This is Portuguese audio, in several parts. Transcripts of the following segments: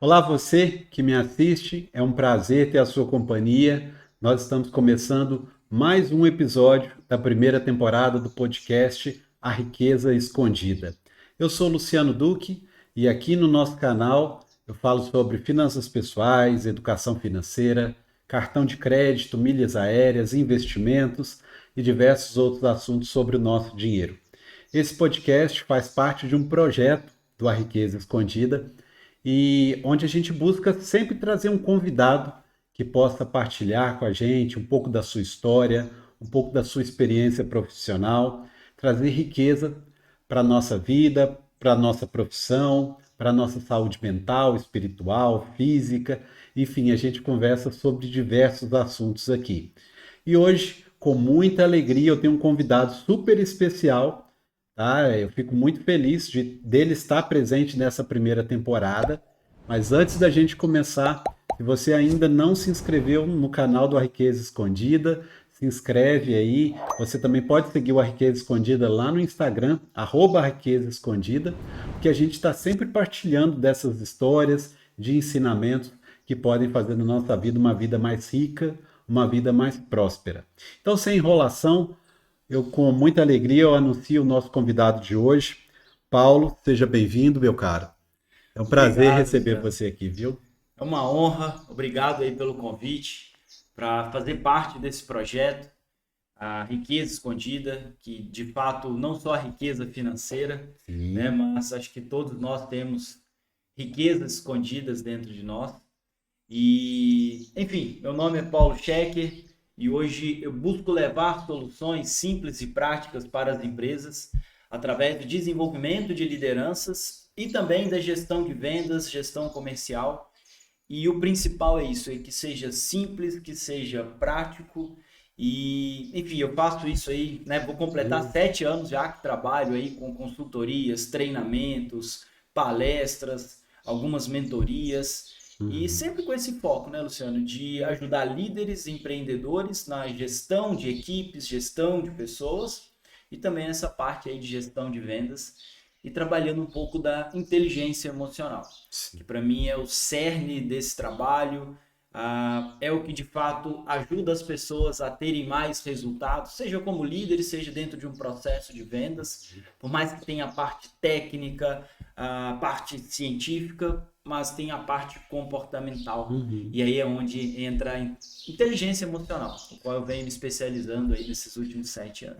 Olá, você que me assiste, é um prazer ter a sua companhia. Nós estamos começando mais um episódio da primeira temporada do podcast A Riqueza Escondida. Eu sou Luciano Duque e aqui no nosso canal eu falo sobre finanças pessoais, educação financeira, cartão de crédito, milhas aéreas, investimentos e diversos outros assuntos sobre o nosso dinheiro. Esse podcast faz parte de um projeto do A Riqueza Escondida e onde a gente busca sempre trazer um convidado que possa partilhar com a gente um pouco da sua história, um pouco da sua experiência profissional, trazer riqueza para a nossa vida, para a nossa profissão, para a nossa saúde mental, espiritual, física, enfim, a gente conversa sobre diversos assuntos aqui. E hoje, com muita alegria, eu tenho um convidado super especial, tá? Eu fico muito feliz dele estar presente nessa primeira temporada. Mas antes da gente começar, se você ainda não se inscreveu no canal do A Riqueza Escondida, se inscreve aí. Você também pode seguir o A Riqueza Escondida lá no Instagram, @A Riqueza Escondida, porque a gente está sempre partilhando dessas histórias de ensinamentos que podem fazer da nossa vida uma vida mais rica, uma vida mais próspera. Então, sem enrolação, eu com muita alegria eu anuncio o nosso convidado de hoje. Paulo, seja bem-vindo, meu caro. É um prazer Obrigado, receber Luciano. você aqui, viu? É uma honra. Obrigado aí pelo convite para fazer parte desse projeto, a Riqueza Escondida, que de fato não só a riqueza financeira, né, Sim. mas acho que todos nós temos riquezas escondidas dentro de nós. E, enfim, meu nome é Paulo Schecker e hoje eu busco levar soluções simples e práticas para as empresas através do desenvolvimento de lideranças e também da gestão de vendas, gestão comercial. E o principal é isso, é que seja simples, que seja prático. E, enfim, eu faço isso aí, né? Vou completar Hum. 7 anos já que trabalho aí com consultorias, treinamentos, palestras, algumas mentorias. E Uhum. sempre com esse foco, né, Luciano, de ajudar líderes, empreendedores na gestão de equipes, gestão de pessoas e também nessa parte aí de gestão de vendas e trabalhando um pouco da inteligência emocional, que Sim. para mim é o cerne desse trabalho, é o que de fato ajuda as pessoas a terem mais resultados, seja como líderes, seja dentro de um processo de vendas, por mais que tenha a parte técnica, a parte científica, mas tem a parte comportamental. Uhum. E aí é onde entra a inteligência emocional, o qual eu venho me especializando aí nesses últimos 7 anos.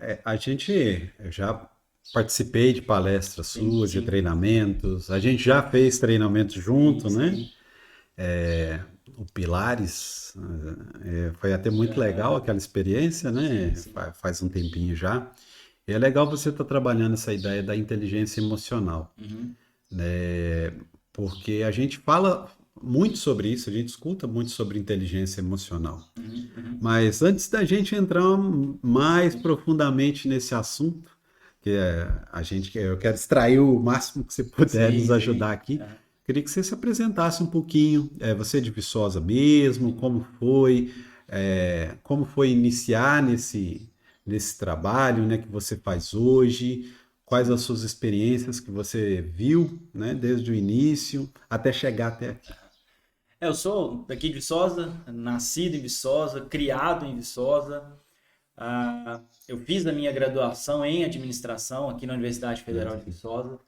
Eu já participei de palestras Sim, suas, de sim, treinamentos. A gente já fez treinamento sim, junto, né? sim. O Pilares, foi até muito legal Aham. aquela experiência, Sim, né? sim. Faz um tempinho já. E é legal você estar trabalhando essa ideia da inteligência emocional, Uhum. né? Porque a gente fala muito sobre isso, a gente escuta muito sobre inteligência emocional. Uhum, uhum. Mas antes da gente entrar mais profundamente nesse assunto, eu quero extrair o máximo que você puder nos Sim, ajudar sim. aqui. Aham. Queria que você se apresentasse um pouquinho. Você é de Viçosa mesmo? Sim. Como foi iniciar nesse trabalho, né, que você faz hoje? Quais as Sim. suas experiências que você viu, né, desde o início até chegar até aqui? Eu sou daqui de Viçosa, nascido em Viçosa, criado em Viçosa. Eu fiz a minha graduação em administração aqui na Universidade Federal de Assim. Viçosa.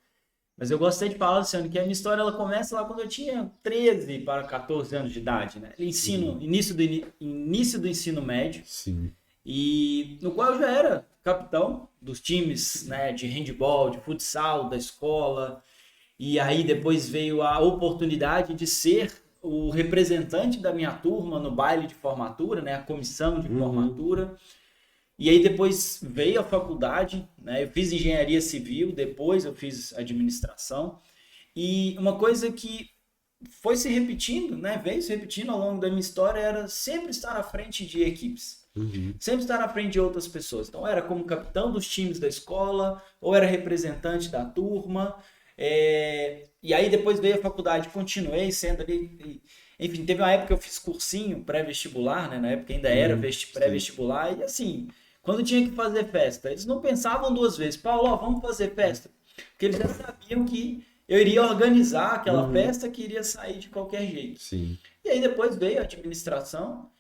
Mas eu gostei de falar, Luciano, que a minha história ela começa lá quando eu tinha 13 para 14 anos de idade, né? Uhum. Início do ensino médio, Sim. e no qual eu já era capitão dos times, né, de handball, de futsal da escola. E aí depois veio a oportunidade de ser o representante da minha turma no baile de formatura, né, a comissão de Uhum. formatura. E aí depois veio a faculdade, né, eu fiz engenharia civil, depois eu fiz administração. E uma coisa que foi se repetindo, né, veio se repetindo ao longo da minha história era sempre estar à frente de equipes. Uhum. Sempre estar à frente de outras pessoas. Então, era como capitão dos times da escola, ou era representante da turma. E aí, depois veio a faculdade, continuei sendo ali. Enfim, teve uma época que eu fiz cursinho pré-vestibular, né? Na época ainda era Sim. pré-vestibular. E assim, quando tinha que fazer festa, eles não pensavam duas vezes. Paulo, ó, vamos fazer festa. Porque eles já sabiam que eu iria organizar aquela festa que iria sair de qualquer jeito. Sim. E aí depois veio a administração,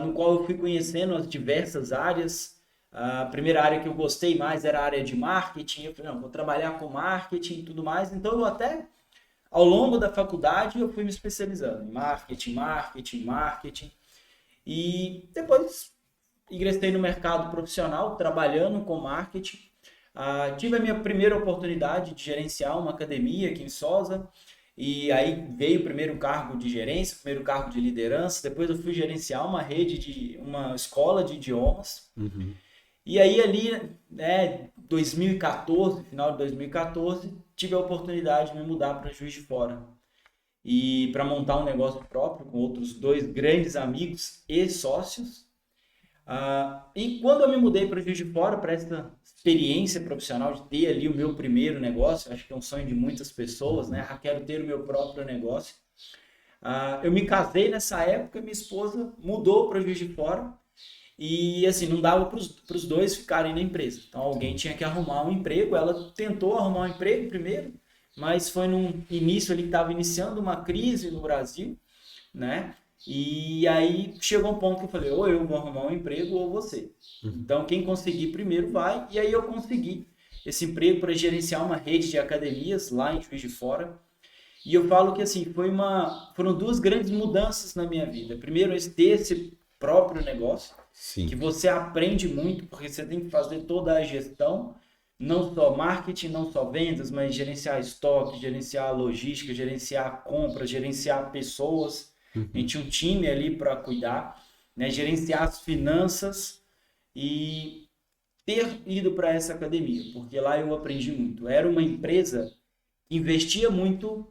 no qual eu fui conhecendo as diversas áreas. A primeira área que eu gostei mais era a área de marketing. Eu falei, não, vou trabalhar com marketing e tudo mais. Então eu até, ao longo da faculdade, eu fui me especializando em marketing. E depois ingressei no mercado profissional, trabalhando com marketing. Tive a minha primeira oportunidade de gerenciar uma academia aqui em Sosa. E aí veio o primeiro cargo de gerência, o primeiro cargo de liderança. Depois eu fui gerenciar uma escola de idiomas. E aí ali, né, 2014, final de 2014, tive a oportunidade de me mudar para Juiz de Fora. E para montar um negócio próprio com outros 2 grandes amigos e sócios. E quando eu me mudei para Juiz de Fora, para essa experiência profissional de ter ali o meu primeiro negócio, acho que é um sonho de muitas pessoas, né? Quero ter o meu próprio negócio. Eu me casei nessa época, minha esposa mudou para Juiz de Fora e assim, não dava para os dois ficarem na empresa. Então alguém tinha que arrumar um emprego, ela tentou arrumar um emprego primeiro, mas foi num início ali que estava iniciando uma crise no Brasil, né? E aí chegou um ponto que eu falei, ou eu vou arrumar um emprego ou você. Então quem conseguir primeiro vai. E aí eu consegui esse emprego para gerenciar uma rede de academias lá em Juiz de Fora. E eu falo que assim, foram 2 grandes mudanças na minha vida. Primeiro, ter esse próprio negócio, Sim. que você aprende muito, porque você tem que fazer toda a gestão, não só marketing, não só vendas, mas gerenciar estoque, gerenciar logística, gerenciar compras, gerenciar pessoas. A gente tinha um time ali para cuidar, né? Gerenciar as finanças e ter ido para essa academia, porque lá eu aprendi muito. Era uma empresa que investia muito,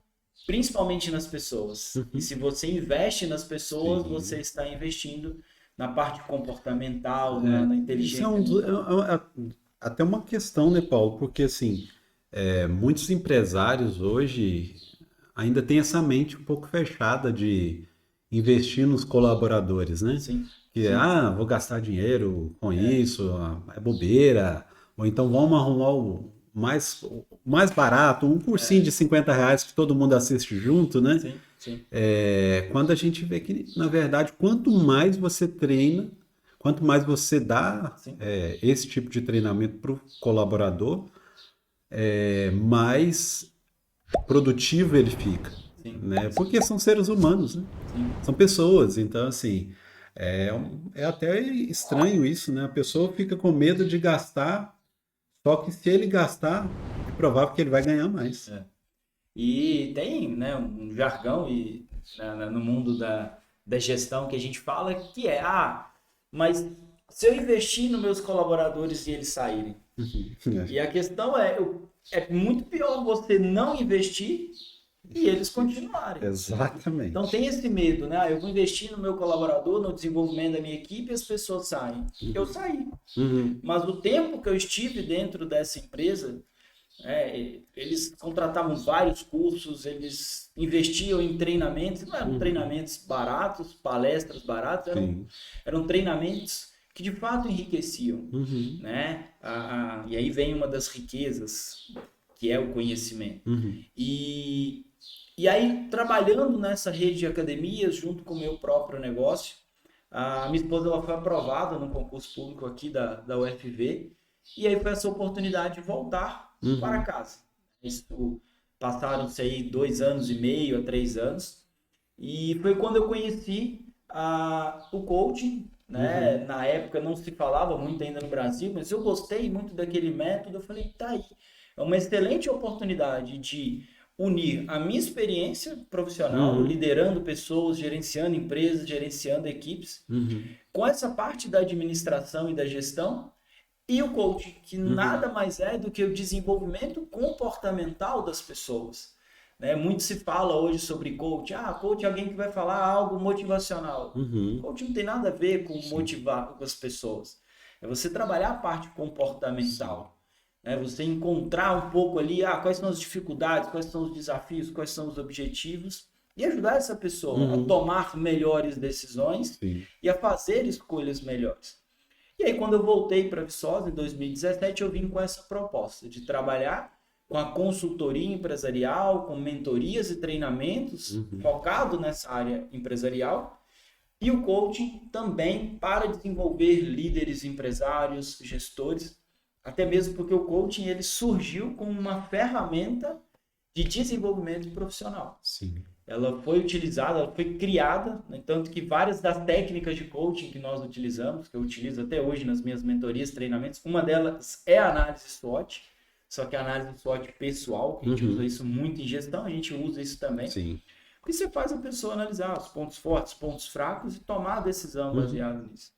principalmente nas pessoas. E se você investe nas pessoas, você está investindo na parte comportamental, na inteligência. Isso até uma questão, né, Paulo? Porque assim, muitos empresários hoje ainda têm essa mente um pouco fechada de investir nos colaboradores, né? Sim. Que vou gastar dinheiro com isso, é bobeira. Ou então vamos arrumar o mais barato, um cursinho de R$ 50 que todo mundo assiste junto, né? Sim. Quando a gente vê que, na verdade, quanto mais você treina, quanto mais você dá esse tipo de treinamento para o colaborador, mais produtivo ele fica. Né? Porque são seres humanos, né? São pessoas. Então, assim, é até estranho isso, né? A pessoa fica com medo de gastar, só que se ele gastar, é provável que ele vai ganhar mais. E tem, né, um jargão no mundo da gestão que a gente fala que mas se eu investir nos meus colaboradores e eles saírem? E a questão é muito pior você não investir e eles continuarem. Exatamente. Então tem esse medo, né? Eu vou investir no meu colaborador, no desenvolvimento da minha equipe e as pessoas saem. Eu saí. Mas o tempo que eu estive dentro dessa empresa, eles contratavam vários cursos, eles investiam em treinamentos, não eram treinamentos baratos, palestras baratas, eram treinamentos que de fato enriqueciam, né? E aí vem uma das riquezas, que é o conhecimento. E aí, trabalhando nessa rede de academias, junto com o meu próprio negócio, a minha esposa ela foi aprovada no concurso público aqui da UFV, e aí foi essa oportunidade de voltar para casa. Isso passaram-se aí 2 anos e meio a 3 anos, e foi quando eu conheci o coaching, né? Na época não se falava muito ainda no Brasil, mas eu gostei muito daquele método, eu falei, tá aí, é uma excelente oportunidade de unir a minha experiência profissional, liderando pessoas, gerenciando empresas, gerenciando equipes, com essa parte da administração e da gestão, e o coaching, que nada mais é do que o desenvolvimento comportamental das pessoas. Né? Muito se fala hoje sobre coaching. Coaching é alguém que vai falar algo motivacional. Coaching não tem nada a ver com motivar as pessoas. É você trabalhar a parte comportamental. Você encontrar um pouco ali quais são as dificuldades, quais são os desafios, quais são os objetivos e ajudar essa pessoa a tomar melhores decisões e a fazer escolhas melhores. E aí quando eu voltei para Viçosa em 2017, eu vim com essa proposta de trabalhar com a consultoria empresarial, com mentorias e treinamentos focado nessa área empresarial. E o coaching também para desenvolver líderes, empresários, gestores, até mesmo porque o coaching ele surgiu como uma ferramenta de desenvolvimento profissional. Sim. Ela foi utilizada, ela foi criada, né? Tanto que várias das técnicas de coaching que nós utilizamos, que eu utilizo até hoje nas minhas mentorias, treinamentos, uma delas é a análise SWOT, só que a análise SWOT pessoal, que a gente usa isso muito em gestão, a gente usa isso também. Sim. Porque você faz a pessoa analisar os pontos fortes, pontos fracos e tomar a decisão baseada nisso.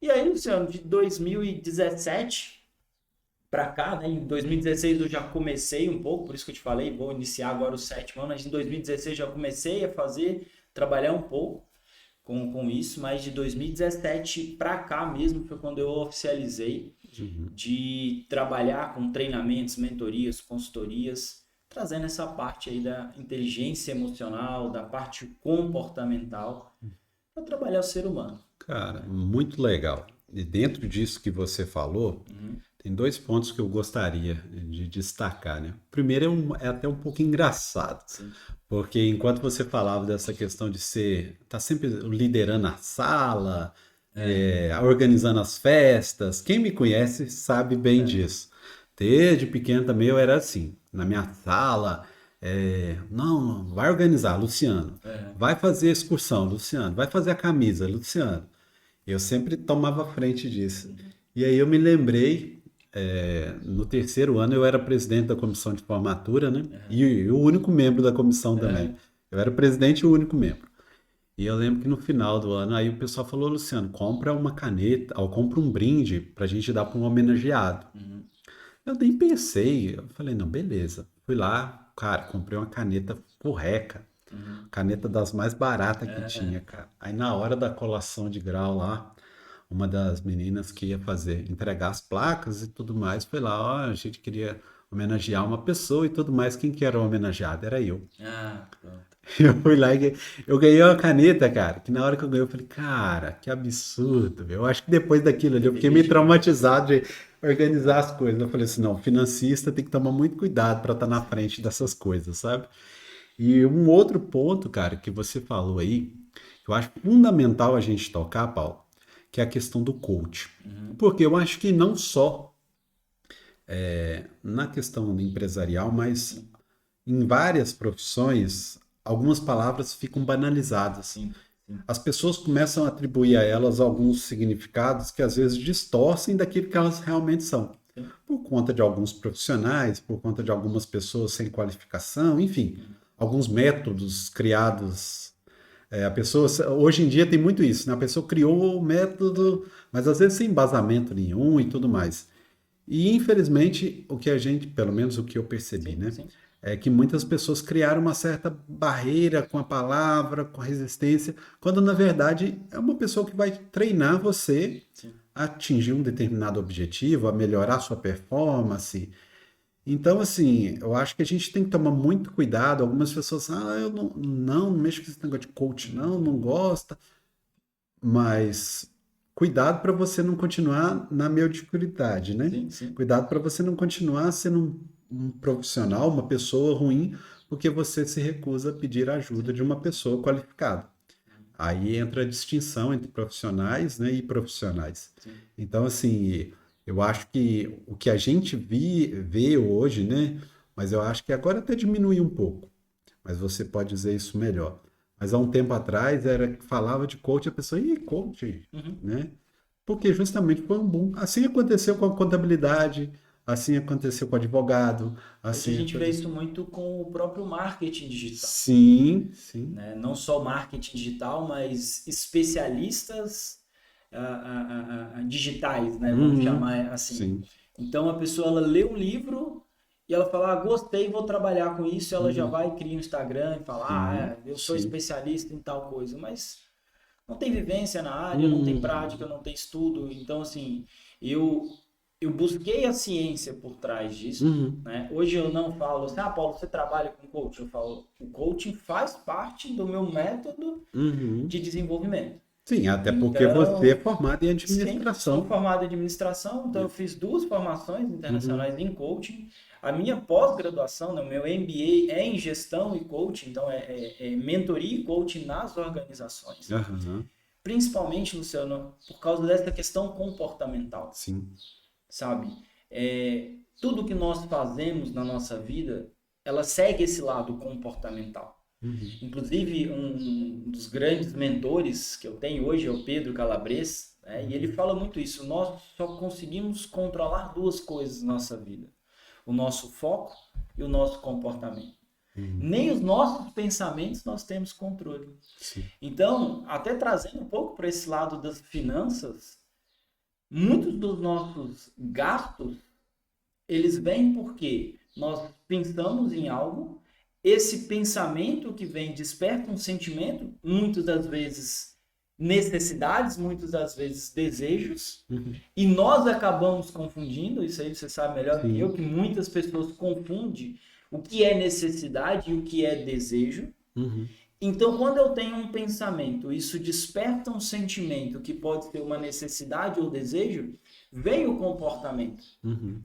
E aí, Luciano, de 2017 para cá, né? Em 2016 eu já comecei um pouco, por isso que eu te falei, vou iniciar agora o 7º ano, mas em 2016 já comecei a trabalhar um pouco com isso, mas de 2017 para cá mesmo foi quando eu oficializei de trabalhar com treinamentos, mentorias, consultorias, trazendo essa parte aí da inteligência emocional, da parte comportamental, para trabalhar o ser humano. Cara, muito legal. E dentro disso que você falou, tem 2 pontos que eu gostaria de destacar, né? O primeiro é até um pouco engraçado, porque enquanto você falava dessa questão de tá sempre liderando a sala, organizando as festas, quem me conhece sabe bem disso. Desde pequeno também eu era assim, na minha sala, não, vai organizar, Luciano, vai fazer excursão, Luciano, vai fazer a camisa, Luciano. Eu sempre tomava frente disso. E aí eu me lembrei, no 3º ano eu era presidente da comissão de formatura, né? E o único membro da comissão também. Eu era presidente e o único membro. E eu lembro que no final do ano, aí o pessoal falou, Luciano, compra uma caneta, ou compra um brinde pra gente dar para um homenageado. Eu nem pensei, eu falei, não, beleza. Fui lá, cara, comprei uma caneta Furreca. Caneta das mais baratas que tinha, cara. Aí na hora da colação de grau lá, uma das meninas que ia entregar as placas e tudo mais, foi lá, ó, a gente queria homenagear uma pessoa e tudo mais. Quem que era o homenageado? Era eu. Pronto. Eu fui lá e eu ganhei uma caneta, cara, que na hora que eu ganhei eu falei, cara, que absurdo, meu. Eu acho que depois daquilo ali eu fiquei meio traumatizado de organizar as coisas. Eu falei assim, não, financista tem que tomar muito cuidado para estar na frente dessas coisas, sabe? E um outro ponto, cara, que você falou aí, que eu acho fundamental a gente tocar, Paulo, que é a questão do coach. Porque eu acho que não só na questão empresarial, mas em várias profissões, algumas palavras ficam banalizadas. As pessoas começam a atribuir a elas alguns significados que às vezes distorcem daquilo que elas realmente são. Por conta de alguns profissionais, por conta de algumas pessoas sem qualificação, enfim, alguns métodos criados. A pessoa, hoje em dia tem muito isso, né? A pessoa criou o método, mas às vezes sem embasamento nenhum e tudo mais. E infelizmente, o que a gente, pelo menos o que eu percebi, né? É que muitas pessoas criaram uma certa barreira com a palavra, com a resistência, quando na verdade é uma pessoa que vai treinar você a atingir um determinado objetivo, a melhorar sua performance. Então, assim, eu acho que a gente tem que tomar muito cuidado. Algumas pessoas, eu não mexo com esse negócio de coach, não gosta. Mas cuidado para você não continuar na mediocridade, né? Cuidado para você não continuar sendo um profissional, uma pessoa ruim, porque você se recusa a pedir a ajuda de uma pessoa qualificada. Aí entra a distinção entre profissionais, né, e profissionais. Então, assim, eu acho que o que a gente vê hoje, né, mas eu acho que agora até diminuiu um pouco, mas você pode dizer isso melhor. Mas há um tempo atrás falava de coach, a pessoa, coach, né? Porque justamente foi um boom. Assim aconteceu com a contabilidade, assim aconteceu com o advogado. Assim a gente vê isso muito com o próprio marketing digital. Sim. Né? Não só marketing digital, mas especialistas digitais, né? Vamos chamar assim. Sim. Então a pessoa ela lê um livro e ela fala, gostei, vou trabalhar com isso, ela já vai e cria um Instagram e fala, eu sou especialista em tal coisa, mas não tem vivência na área, não tem prática, não tem estudo. Então, assim, eu busquei a ciência por trás disso, né? Hoje eu não falo assim, Paulo, você trabalha com coaching? Eu falo, o coaching faz parte do meu método de desenvolvimento. Sim, até porque você é formado em administração. Sim, sou formado em administração, então eu fiz 2 formações internacionais em coaching. A minha pós-graduação, né, o meu MBA é em gestão e coaching, então é mentoria e coaching nas organizações. Aham. Principalmente, Luciano, por causa dessa questão comportamental, Sim. sabe? Tudo que nós fazemos na nossa vida, ela segue esse lado comportamental. Inclusive, um dos grandes mentores que eu tenho hoje é o Pedro Calabres, né? E ele fala muito isso. Nós só conseguimos controlar duas coisas na nossa vida: o nosso foco e o nosso comportamento. Nem os nossos pensamentos nós temos controle. Sim. Então, até trazendo um pouco para esse lado das finanças, muitos dos nossos gastos, eles vêm porque nós pensamos em algo, esse pensamento que vem desperta um sentimento, muitas das vezes necessidades, muitas das vezes desejos, e nós acabamos confundindo, isso aí você sabe melhor que eu, que muitas pessoas confundem o que é necessidade e o que é desejo. Então, quando eu tenho um pensamento, isso desperta um sentimento que pode ser uma necessidade ou desejo, vem o comportamento,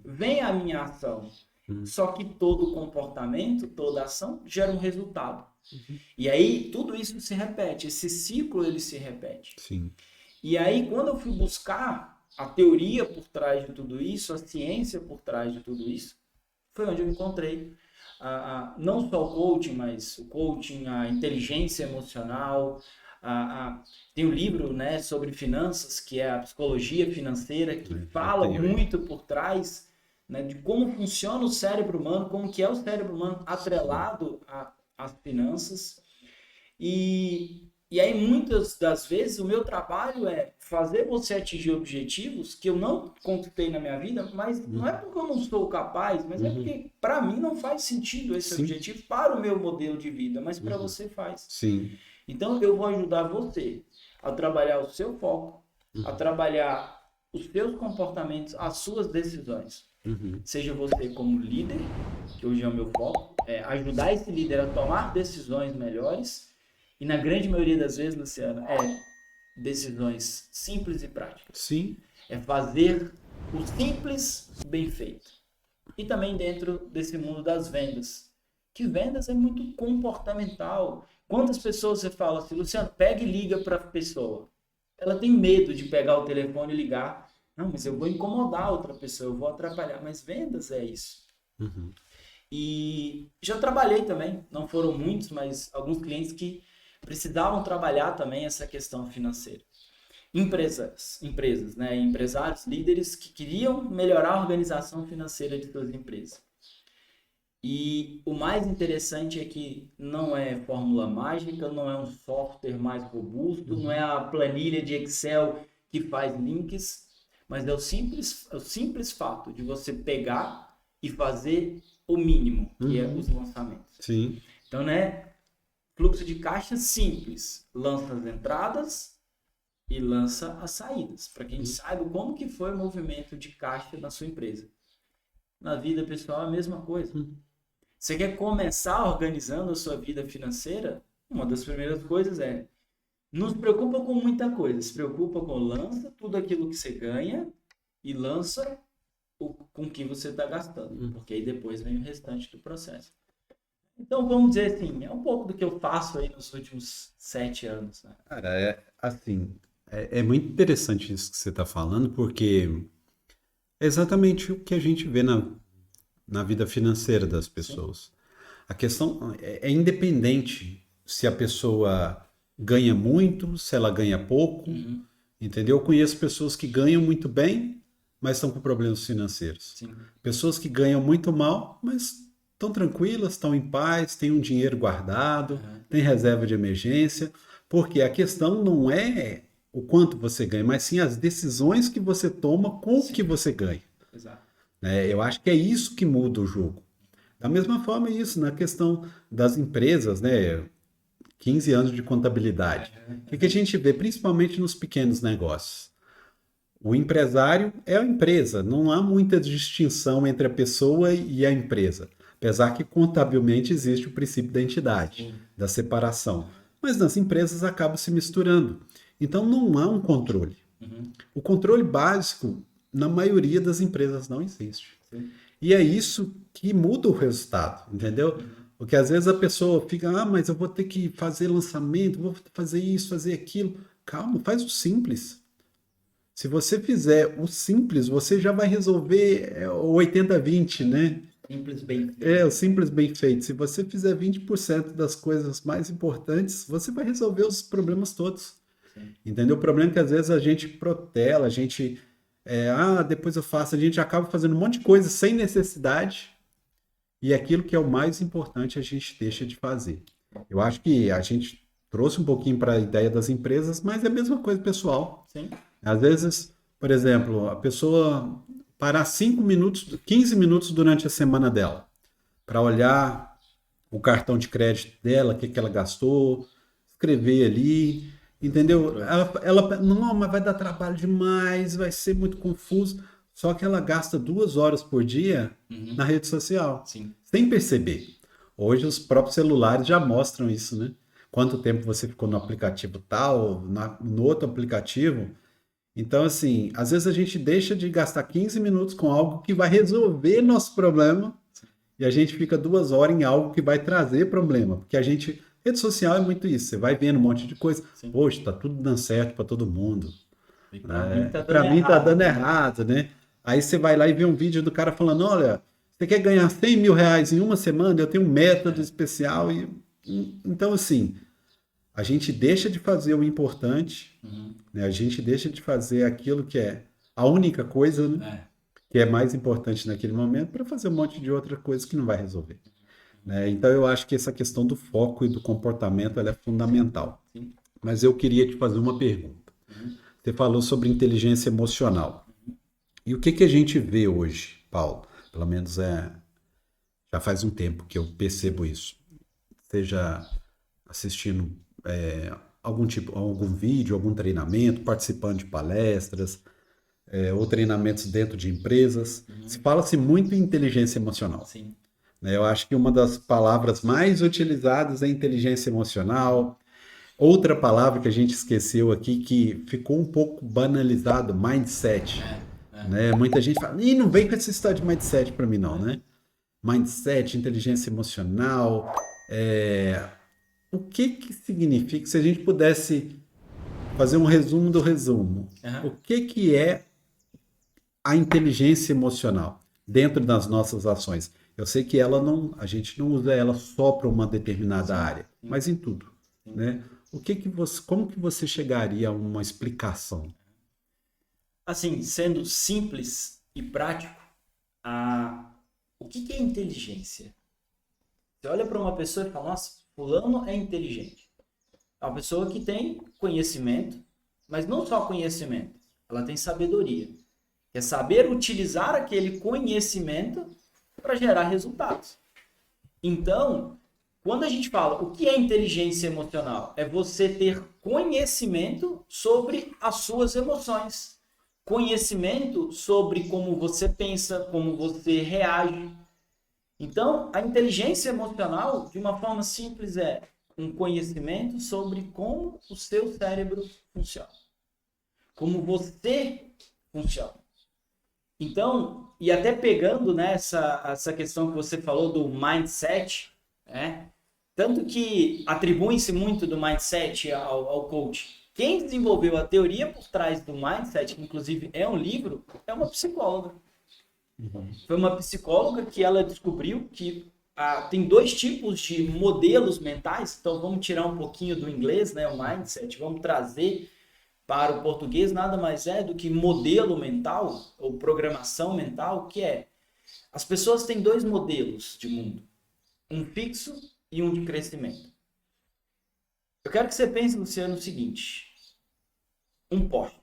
vem a minha ação. Só que todo comportamento, toda ação gera um resultado. E aí tudo isso se repete, esse ciclo ele se repete. Sim. E aí quando eu fui buscar a teoria por trás de tudo isso, a ciência por trás de tudo isso, foi onde eu encontrei não só o coaching, mas o coaching, a inteligência emocional. Tem um livro, né, sobre finanças, que é a psicologia financeira, que fala muito por trás, né, de como funciona o cérebro humano, como que é o cérebro humano atrelado às finanças. E aí, muitas das vezes, o meu trabalho é fazer você atingir objetivos que eu não conquistei na minha vida, mas não é porque eu não sou capaz, mas é porque, para mim, não faz sentido esse objetivo para o meu modelo de vida, mas para você faz. Sim. Então, eu vou ajudar você a trabalhar o seu foco, a trabalhar os seus comportamentos, as suas decisões. Seja você como líder, que hoje é o meu foco, ajudar esse líder a tomar decisões melhores. E na grande maioria das vezes, Luciano, decisões simples e práticas. Sim. É fazer o simples bem feito. E também dentro desse mundo das vendas. Que vendas é muito comportamental. Quantas pessoas você fala assim, Luciano, pega e liga para a pessoa. Ela tem medo de pegar o telefone e ligar. Não, mas eu vou incomodar outra pessoa, eu vou atrapalhar. Mas vendas é isso. E já trabalhei também, não foram muitos, mas alguns clientes que precisavam trabalhar também essa questão financeira. Empresas, né? Empresários, líderes que queriam melhorar a organização financeira de suas empresas. E o mais interessante é que não é fórmula mágica, não é um software mais robusto, não é a planilha de Excel que faz links, mas é o simples fato de você pegar e fazer o mínimo, que é os lançamentos. Sim. Então, né? Fluxo de caixa simples, lança as entradas e lança as saídas, para que a gente saiba como que foi o movimento de caixa na sua empresa. Na vida pessoal é a mesma coisa. Você quer começar organizando a sua vida financeira? Uma das primeiras coisas não se preocupa com muita coisa, se preocupa com lança tudo aquilo que você ganha e lança com o que você está gastando, porque aí depois vem o restante do processo. Então, vamos dizer assim, é um pouco do que eu faço aí nos últimos 7 anos. Né? Cara, é muito interessante isso que você está falando, porque é exatamente o que a gente vê na vida financeira das pessoas. Sim. A questão é independente se a pessoa ganha muito, se ela ganha pouco, entendeu? Eu conheço pessoas que ganham muito bem, mas estão com problemas financeiros. Sim. Pessoas que ganham muito mal, mas estão tranquilas, estão em paz, têm um dinheiro guardado, têm reserva de emergência, porque a questão não é o quanto você ganha, mas sim as decisões que você toma com o que você ganha. Exato. Eu acho que é isso que muda o jogo. Da mesma forma, isso na questão das empresas, né? 15 anos de contabilidade. O que a gente vê, principalmente nos pequenos negócios? O empresário é a empresa, não há muita distinção entre a pessoa e a empresa. Apesar que contabilmente existe o princípio da entidade, da separação. Mas nas empresas acaba se misturando. Então não há um controle. O controle básico, na maioria das empresas, não existe. E é isso que muda o resultado, entendeu? Porque às vezes a pessoa fica, mas eu vou ter que fazer lançamento, vou fazer isso, fazer aquilo. Calma, faz o simples. Se você fizer o simples, você já vai resolver o 80-20, né? Simples bem É, feito. o simples bem feito. Se você fizer 20% das coisas mais importantes, você vai resolver os problemas todos. Sim. Entendeu? O problema é que às vezes a gente protela, a gente. Depois eu faço, a gente acaba fazendo um monte de coisa sem necessidade, e aquilo que é o mais importante a gente deixa de fazer. Eu acho que a gente trouxe um pouquinho para a ideia das empresas, mas é a mesma coisa pessoal. Sim. Às vezes, por exemplo, a pessoa parar 5 minutos, 15 minutos durante a semana dela, para olhar o cartão de crédito dela, o que ela gastou, escrever ali, entendeu? Não, mas vai dar trabalho demais, vai ser muito confuso. Só que ela gasta 2 horas por dia na rede social, Sim. sem perceber. Hoje os próprios celulares já mostram isso, né? Quanto tempo você ficou no aplicativo tal, no outro aplicativo. Então, assim, às vezes a gente deixa de gastar 15 minutos com algo que vai resolver nosso problema e a gente fica 2 horas em algo que vai trazer problema. Porque a gente. Rede social é muito isso. Você vai vendo um monte de coisa. Sim. Poxa, tá tudo dando certo para todo mundo. E pra mim tá Para dando mim tá errado, dando né? errado, né? Aí você vai lá e vê um vídeo do cara falando: olha, você quer ganhar 100 mil reais em uma semana? Eu tenho um método especial. Então, assim, a gente deixa de fazer o importante, né? A gente deixa de fazer aquilo que é a única coisa, né? Que é mais importante naquele momento, para fazer um monte de outra coisa que não vai resolver. Né? Então, eu acho que essa questão do foco e do comportamento ela é fundamental. Sim. Mas eu queria te fazer uma pergunta. Você falou sobre inteligência emocional. E o que a gente vê hoje, Paulo? Pelo menos já faz um tempo que eu percebo isso. Seja assistindo algum vídeo, algum treinamento, participando de palestras, ou treinamentos dentro de empresas. Se fala-se muito em inteligência emocional. Sim. Né? Eu acho que uma das palavras mais utilizadas é inteligência emocional. Outra palavra que a gente esqueceu aqui, que ficou um pouco banalizado, mindset. Né? Muita gente fala, não vem com essa história de mindset para mim não, né? Mindset, inteligência emocional, o que significa, se a gente pudesse fazer um resumo do resumo, o que é a inteligência emocional dentro das nossas ações? Eu sei que a gente não usa ela só para uma determinada área, mas em tudo, né? Como que você chegaria a uma explicação? Assim, sendo simples e prático, o que é inteligência? Você olha para uma pessoa e fala, nossa, fulano é inteligente. É uma pessoa que tem conhecimento, mas não só conhecimento, ela tem sabedoria. É saber utilizar aquele conhecimento para gerar resultados. Então, quando a gente fala o que é inteligência emocional, é você ter conhecimento sobre as suas emoções, conhecimento sobre como você pensa, como você reage. Então, a inteligência emocional, de uma forma simples, é um conhecimento sobre como o seu cérebro funciona, como você funciona. Então, e até pegando essa questão que você falou do mindset, né? Tanto que atribui-se muito do mindset ao coach. Quem desenvolveu a teoria por trás do mindset, que inclusive é um livro, é uma psicóloga. Foi uma psicóloga que ela descobriu que tem 2 tipos de modelos mentais. Então vamos tirar um pouquinho do inglês, né, o mindset, vamos trazer para o português, nada mais é do que modelo mental ou programação mental, que é as pessoas têm 2 modelos de mundo, um fixo e um de crescimento. Eu quero que você pense, Luciano, o seguinte, um poste.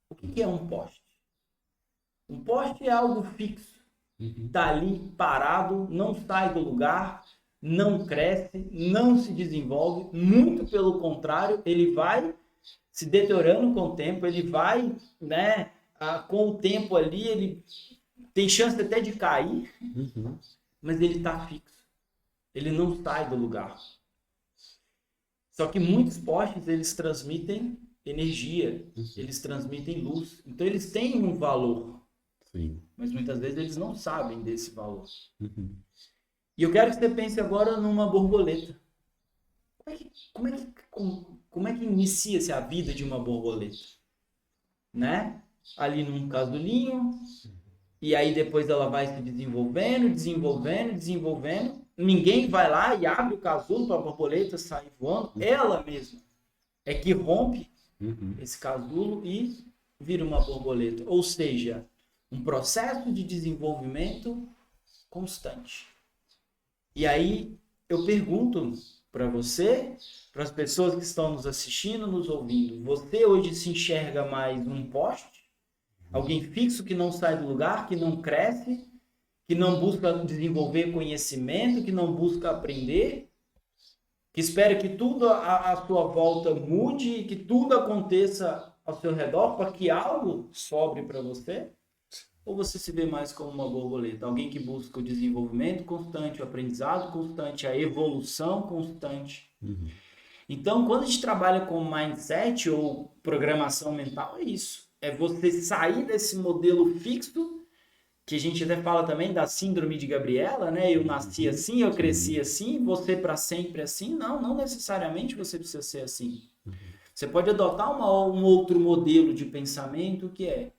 O que é um poste? Um poste é algo fixo, está ali parado, não sai do lugar, não cresce, não se desenvolve, muito pelo contrário, ele vai se deteriorando com o tempo, ele vai, né, com o tempo ali, ele tem chance até de cair, mas ele está fixo, ele não sai do lugar. Só que muitos postes, eles transmitem energia, eles transmitem luz, então eles têm um valor. Sim. mas muitas vezes eles não sabem desse valor. Uhum. E eu quero que você pense agora numa borboleta. Como é que inicia-se a vida de uma borboleta? Né? Ali num casulinho, e aí depois ela vai se desenvolvendo, desenvolvendo, desenvolvendo. Ninguém vai lá e abre o casulo para a borboleta sair voando. Ela mesma é que rompe esse casulo e vira uma borboleta. Ou seja, um processo de desenvolvimento constante. E aí eu pergunto para você, para as pessoas que estão nos assistindo, nos ouvindo, você hoje se enxerga mais um poste? Alguém fixo que não sai do lugar, que não cresce, que não busca desenvolver conhecimento, que não busca aprender, que espera que tudo à sua volta mude, que tudo aconteça ao seu redor para que algo sobre para você? Ou você se vê mais como uma borboleta? Alguém que busca o desenvolvimento constante, o aprendizado constante, a evolução constante. Então, quando a gente trabalha com mindset ou programação mental, é isso. É você sair desse modelo fixo, que a gente até fala também da síndrome de Gabriela, né? Eu nasci assim, eu cresci assim, você para sempre assim. Não, não necessariamente você precisa ser assim. Você pode adotar um outro modelo de pensamento, que é: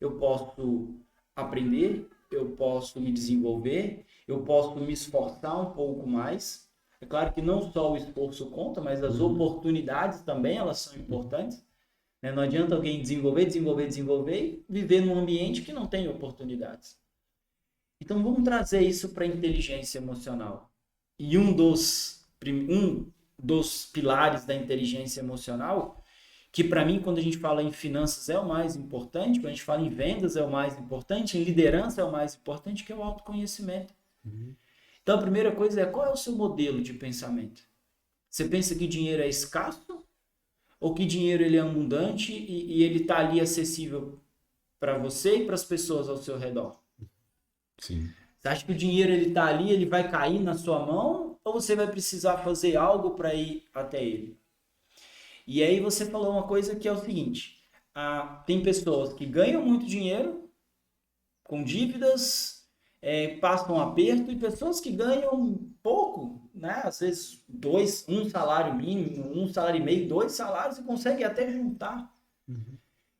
eu posso aprender, eu posso me desenvolver, eu posso me esforçar um pouco mais. É claro que não só o esforço conta, mas as oportunidades também, elas são importantes. Não adianta alguém desenvolver e viver num ambiente que não tem oportunidades. Então vamos trazer isso para a inteligência emocional. E um dos pilares da inteligência emocional, que para mim, quando a gente fala em finanças, é o mais importante, quando a gente fala em vendas, é o mais importante, em liderança é o mais importante, que é o autoconhecimento. Então a primeira coisa é: qual é o seu modelo de pensamento? Você pensa que dinheiro é escasso? Ou que dinheiro ele é abundante e ele está ali acessível para você e para as pessoas ao seu redor? Sim. Você acha que o dinheiro ele está ali, ele vai cair na sua mão, ou você vai precisar fazer algo para ir até ele? E aí você falou uma coisa que é o seguinte: tem pessoas que ganham muito dinheiro com dívidas, passam aperto, e pessoas que ganham pouco, né? Às vezes um salário mínimo, um salário e meio, 2 salários, e conseguem até juntar.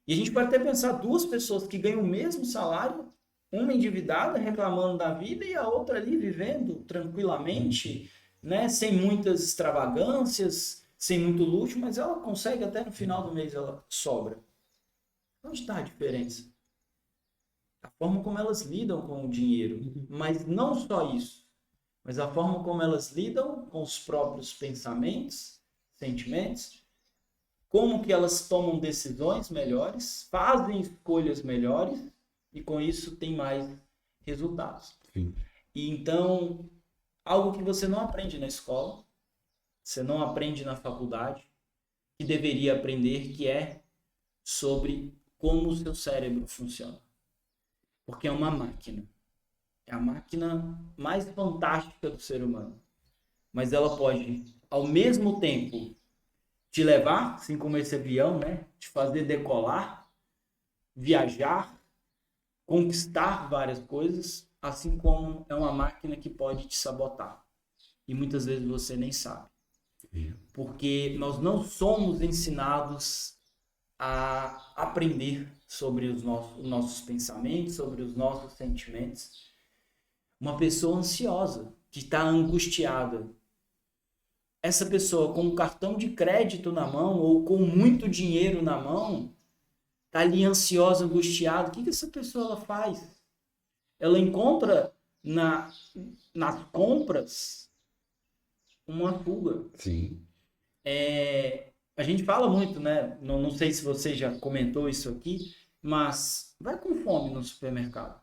E a gente pode até pensar duas pessoas que ganham o mesmo salário, uma endividada, reclamando da vida, e a outra ali vivendo tranquilamente, né? Sem muitas extravagâncias, sem muito luxo, mas ela consegue até no final do mês, ela sobra. Onde está a diferença? A forma como elas lidam com o dinheiro. Mas não só isso, mas a forma como elas lidam com os próprios pensamentos, sentimentos, como que elas tomam decisões melhores, fazem escolhas melhores, e com isso tem mais resultados. Sim. E então, algo que você não aprende na escola, você não aprende na faculdade, que deveria aprender, que é sobre como o seu cérebro funciona. Porque é uma máquina. É a máquina mais fantástica do ser humano. Mas ela pode, ao mesmo tempo, te levar, assim como esse avião, né? Te fazer decolar, viajar, conquistar várias coisas, assim como é uma máquina que pode te sabotar. E muitas vezes você nem sabe. Porque nós não somos ensinados a aprender sobre os nossos pensamentos, sobre os nossos sentimentos. Uma pessoa ansiosa, que está angustiada, essa pessoa com um cartão de crédito na mão ou com muito dinheiro na mão, está ali ansiosa, angustiada, o que essa pessoa ela faz? Ela encontra nas compras uma fuga. Sim. A gente fala muito, né? Não sei se você já comentou isso aqui, mas vai com fome no supermercado.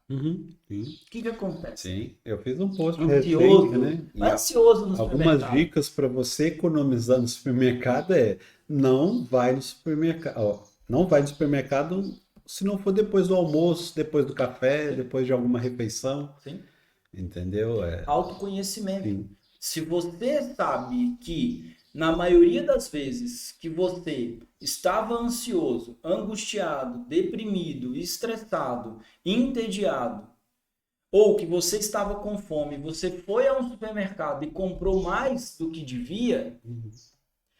Sim. O que acontece? Sim, eu fiz um post Ansioso, recente, né? E vai ansioso no algumas supermercado. dicas para você economizar no supermercado é: não vai no supermercado, ó, não vai no supermercado se não for depois do almoço, depois do café, depois de alguma refeição, Sim. entendeu? Autoconhecimento. Sim. Se você sabe que na maioria das vezes que você estava ansioso, angustiado, deprimido, estressado, entediado, ou que você estava com fome, você foi a um supermercado e comprou mais do que devia,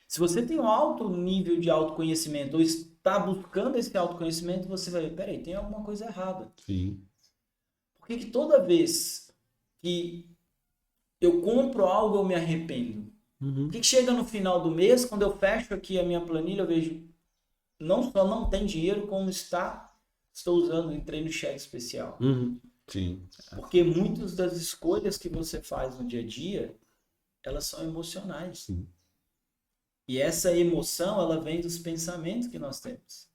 se você tem um alto nível de autoconhecimento ou está buscando esse autoconhecimento, você vai ver, peraí, tem alguma coisa errada. Sim. Por que toda vez que eu compro algo eu me arrependo? Por que chega no final do mês, quando eu fecho aqui a minha planilha, eu vejo, não só não tem dinheiro, como estou usando, entrei no cheque especial. Sim. Porque muitas das escolhas que você faz no dia a dia, elas são emocionais. Sim. E essa emoção, ela vem dos pensamentos que nós temos.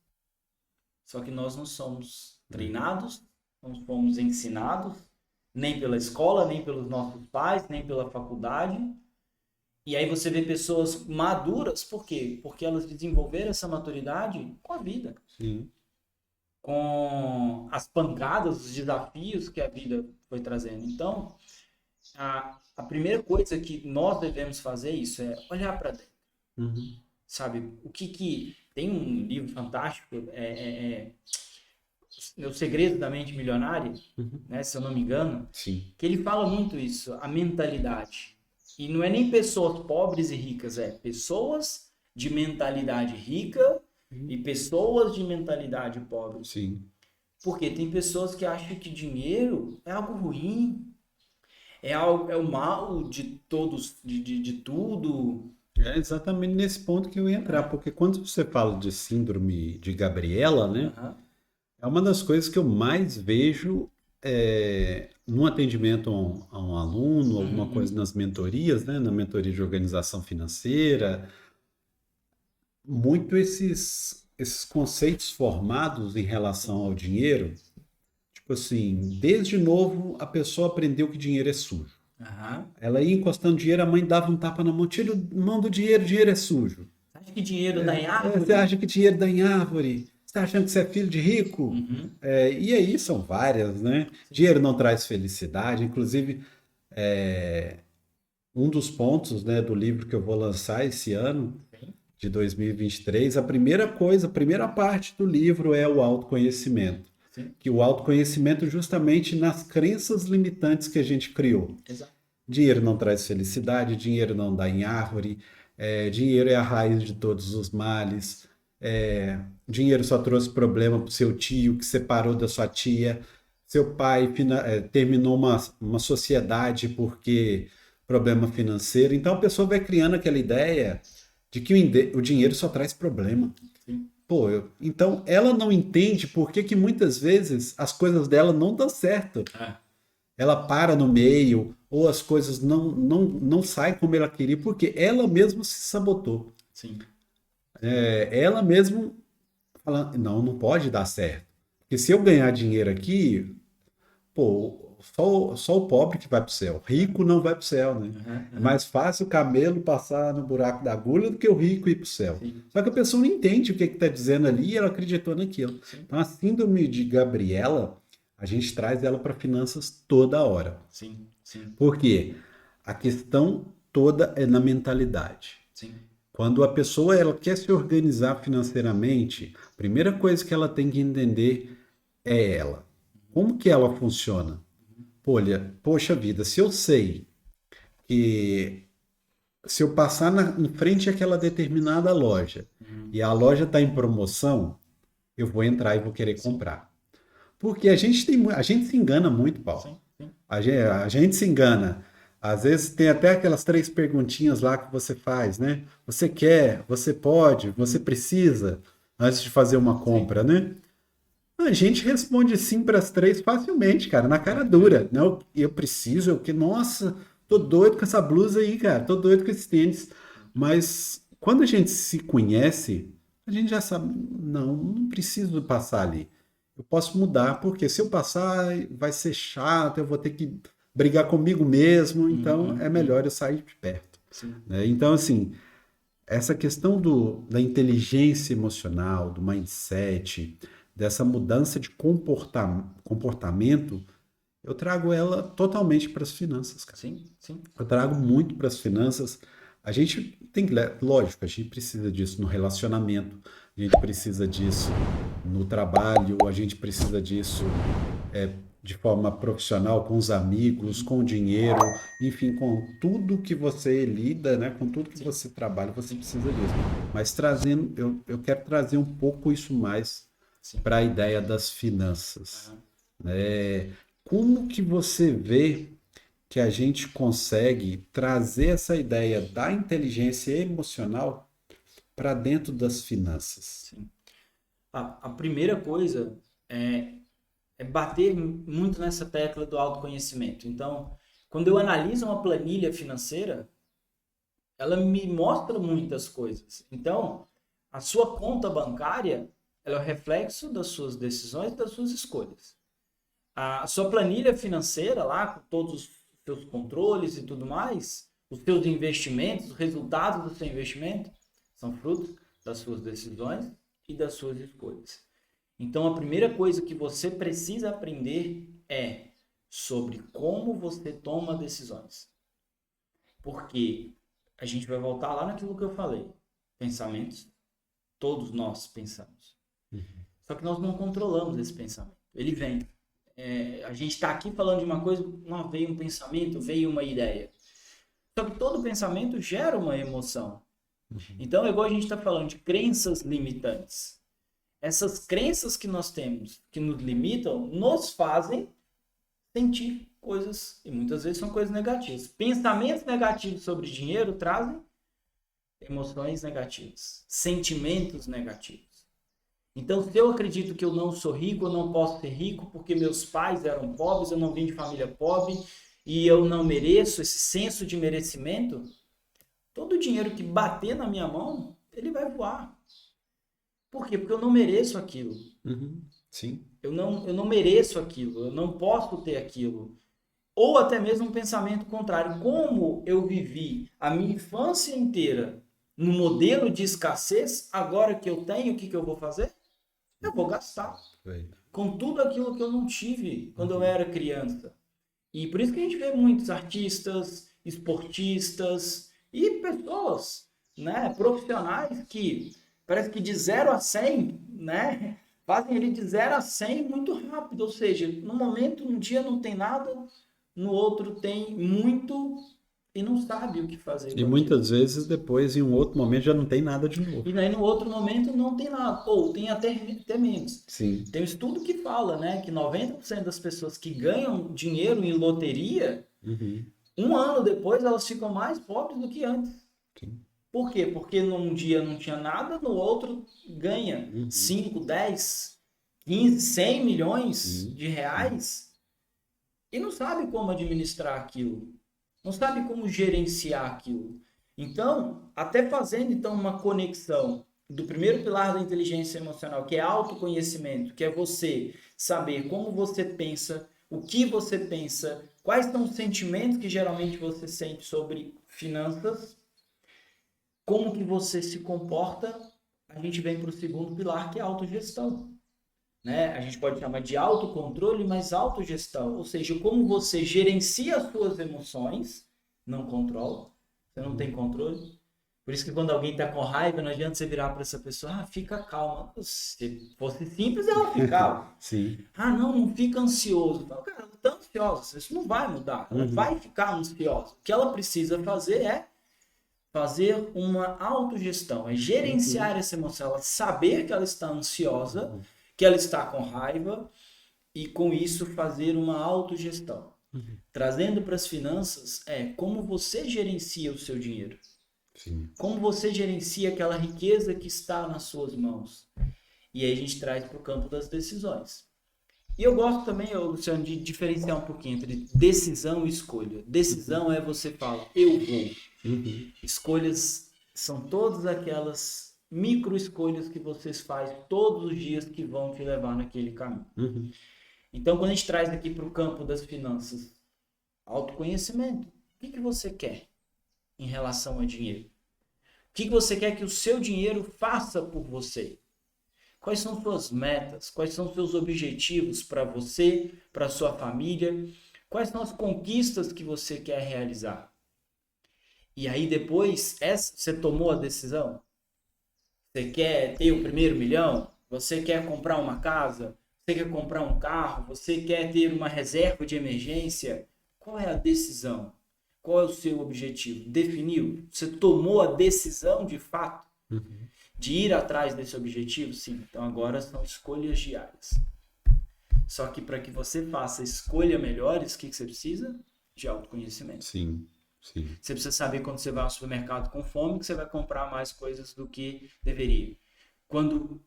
Só que nós não somos treinados, não fomos ensinados, nem pela escola, nem pelos nossos pais, nem pela faculdade. E aí você vê pessoas maduras, por quê? Porque elas desenvolveram essa maturidade com a vida. Sim. Com as pancadas, os desafios que a vida foi trazendo. Então, a primeira coisa que nós devemos fazer isso é olhar para dentro. Sabe, o que tem um livro fantástico, O Segredo da Mente Milionária, né, se eu não me engano, Sim. que ele fala muito isso, a mentalidade. E não é nem pessoas pobres e ricas, é pessoas de mentalidade rica e pessoas de mentalidade pobre. Sim. Porque tem pessoas que acham que dinheiro é algo ruim, é o mal de todos, de tudo. É exatamente nesse ponto que eu ia entrar, porque quando você fala de síndrome de Gabriela, né, é uma das coisas que eu mais vejo num atendimento a um aluno, alguma coisa nas mentorias, né, na mentoria de organização financeira, muito esses conceitos formados em relação ao dinheiro, tipo assim, desde novo a pessoa aprendeu que dinheiro é sujo. Ela ia encostando dinheiro, a mãe dava um tapa na mão, tira a mão do dinheiro, dinheiro é sujo. Você acha que dinheiro dá em árvore? Você acha que dinheiro dá em árvore? Você está achando que você é filho de rico? E aí são várias, né? Dinheiro não traz felicidade. Inclusive, um dos pontos, né, do livro que eu vou lançar esse ano, de 2023, a primeira parte do livro é o autoconhecimento. Sim. Que o autoconhecimento justamente nas crenças limitantes que a gente criou. Exato. Dinheiro não traz felicidade, dinheiro não dá em árvore, dinheiro é a raiz de todos os males, dinheiro só trouxe problema para o seu tio que separou da sua tia, seu pai terminou uma sociedade porque problema financeiro. Então a pessoa vai criando aquela ideia de que o dinheiro só traz problema. Sim. Pô, então ela não entende por que muitas vezes as coisas dela não dão certo. Ela para no meio, ou as coisas não saem como ela queria, porque ela mesma se sabotou. Sim. Ela mesma fala, não pode dar certo. Porque se eu ganhar dinheiro aqui, pô, só o pobre que vai para o céu. Rico não vai para o céu, né? É mais fácil o camelo passar no buraco da agulha do que o rico ir para o céu. Sim. Só que a pessoa não entende o que está dizendo ali e ela acreditou naquilo. Sim. Então a síndrome de Gabriela, a gente traz ela para finanças toda hora. Sim. Sim. Por quê? A questão toda é na mentalidade. Sim. Quando a pessoa ela quer se organizar financeiramente, a primeira coisa que ela tem que entender é ela. Como que ela funciona? Poxa vida, se eu sei que se eu passar em frente àquela determinada loja e a loja está em promoção, eu vou entrar e vou querer comprar. Porque a gente se engana muito, Paulo. Sim. Sim. A gente se engana. Às vezes tem até aquelas 3 perguntinhas lá que você faz, né? Você quer, você pode, você precisa, antes de fazer uma compra, né? A gente responde sim para as 3 facilmente, cara, na cara dura. Não, eu preciso, nossa, tô doido com essa blusa aí, cara, tô doido com esse tênis. Mas quando a gente se conhece, a gente já sabe, não preciso passar ali. Eu posso mudar, porque se eu passar, vai ser chato, eu vou ter que brigar comigo mesmo, então é melhor eu sair de perto. Né? Então, assim, essa questão da inteligência emocional, do mindset, dessa mudança de comportamento, eu trago ela totalmente para as finanças, cara. Sim. Eu trago muito para as finanças. A gente tem que, lógico, a gente precisa disso no relacionamento, a gente precisa disso no trabalho, a gente precisa disso de forma profissional, com os amigos, com o dinheiro, enfim, com tudo que você lida, né? Com tudo que Sim, você trabalha, você precisa disso. Mas trazendo, eu quero trazer um pouco isso mais sim. para a ideia das finanças, Aham. né? Como que você vê que a gente consegue trazer essa ideia da inteligência emocional para dentro das finanças? Sim. A primeira coisa é bater muito nessa tecla do autoconhecimento. Então, quando eu analiso uma planilha financeira, ela me mostra muitas coisas. Então, a sua conta bancária, ela é o reflexo das suas decisões e das suas escolhas. A sua planilha financeira lá, com todos os seus controles e tudo mais, os seus investimentos, os resultados do seu investimento, são frutos das suas decisões e das suas escolhas. Então, a primeira coisa que você precisa aprender é sobre como você toma decisões. Porque a gente vai voltar lá naquilo que eu falei. Pensamentos, todos nós pensamos. Só que nós não controlamos esse pensamento. Ele vem. A gente está aqui falando de uma coisa, não, veio um pensamento, veio uma ideia. Só que todo pensamento gera uma emoção. Então, é igual a gente está falando de crenças limitantes. Essas crenças que nós temos, que nos limitam, nos fazem sentir coisas, e muitas vezes são coisas negativas. Pensamentos negativos sobre dinheiro trazem emoções negativas, sentimentos negativos. Então, se eu acredito que eu não sou rico, eu não posso ser rico porque meus pais eram pobres, eu não vim de família pobre e eu não mereço esse senso de merecimento, todo o dinheiro que bater na minha mão, ele vai voar. Por quê? Porque eu não mereço aquilo. Sim. Eu não mereço aquilo, eu não posso ter aquilo. Ou até mesmo um pensamento contrário. Como eu vivi a minha infância inteira no modelo de escassez, agora que eu tenho, o que eu vou fazer? Eu vou gastar com tudo aquilo que eu não tive quando eu era criança. E por isso que a gente vê muitos artistas, esportistas e pessoas, né, profissionais que parece que de 0 a 100, né, fazem ele de 0 a 100 muito rápido. Ou seja, no momento, um dia não tem nada, no outro tem muito e não sabe o que fazer E com aquilo. muitas vezes depois, em um outro momento, já não tem nada de novo. E aí no outro momento não tem nada, ou tem até menos. Sim. Tem um estudo que fala, né, que 90% das pessoas que ganham dinheiro em loteria, um ano depois elas ficam mais pobres do que antes. Sim. Por quê? Porque num dia não tinha nada, no outro ganha 5, 10, 15, 100 milhões de reais e não sabe como administrar aquilo, não sabe como gerenciar aquilo. Então, até fazendo então uma conexão do primeiro pilar da inteligência emocional, que é autoconhecimento, que é você saber como você pensa, o que você pensa, quais são os sentimentos que geralmente você sente sobre finanças, como que você se comporta, a gente vem para o segundo pilar, que é a autogestão. Né? A gente pode chamar de autocontrole, mas autogestão, ou seja, como você gerencia as suas emoções, não controla, você não tem controle. Por isso que quando alguém está com raiva, não adianta você virar para essa pessoa, fica calma. Se fosse simples, ela ficava. Sim. Não fica ansioso. Então, cara, ela está ansiosa, isso não vai mudar, ela vai ficar ansiosa. O que ela precisa fazer é fazer uma autogestão, é gerenciar essa emoção, ela saber que ela está ansiosa, que ela está com raiva e com isso fazer uma autogestão. Trazendo para as finanças como você gerencia o seu dinheiro. Sim. Como você gerencia aquela riqueza que está nas suas mãos. E aí a gente traz para o campo das decisões. E eu gosto também, Luciano, de diferenciar um pouquinho entre decisão e escolha. Decisão é você fala, eu vou. Escolhas são todas aquelas micro escolhas que vocês fazem todos os dias que vão te levar naquele caminho. Então, quando a gente traz aqui para o campo das finanças, autoconhecimento. O que você quer em relação a dinheiro? O que você quer que o seu dinheiro faça por você? Quais são suas metas? Quais são seus objetivos para você, para sua família? Quais são as conquistas que você quer realizar? E aí depois, você tomou a decisão? Você quer ter o primeiro milhão? Você quer comprar uma casa? Você quer comprar um carro? Você quer ter uma reserva de emergência? Qual é a decisão? Qual é o seu objetivo? Definiu? Você tomou a decisão de fato de ir atrás desse objetivo? Sim. Então agora são escolhas diárias. Só que para que você faça escolha melhores, o que você precisa? De autoconhecimento. Sim, sim. Você precisa saber quando você vai ao supermercado com fome que você vai comprar mais coisas do que deveria. Quando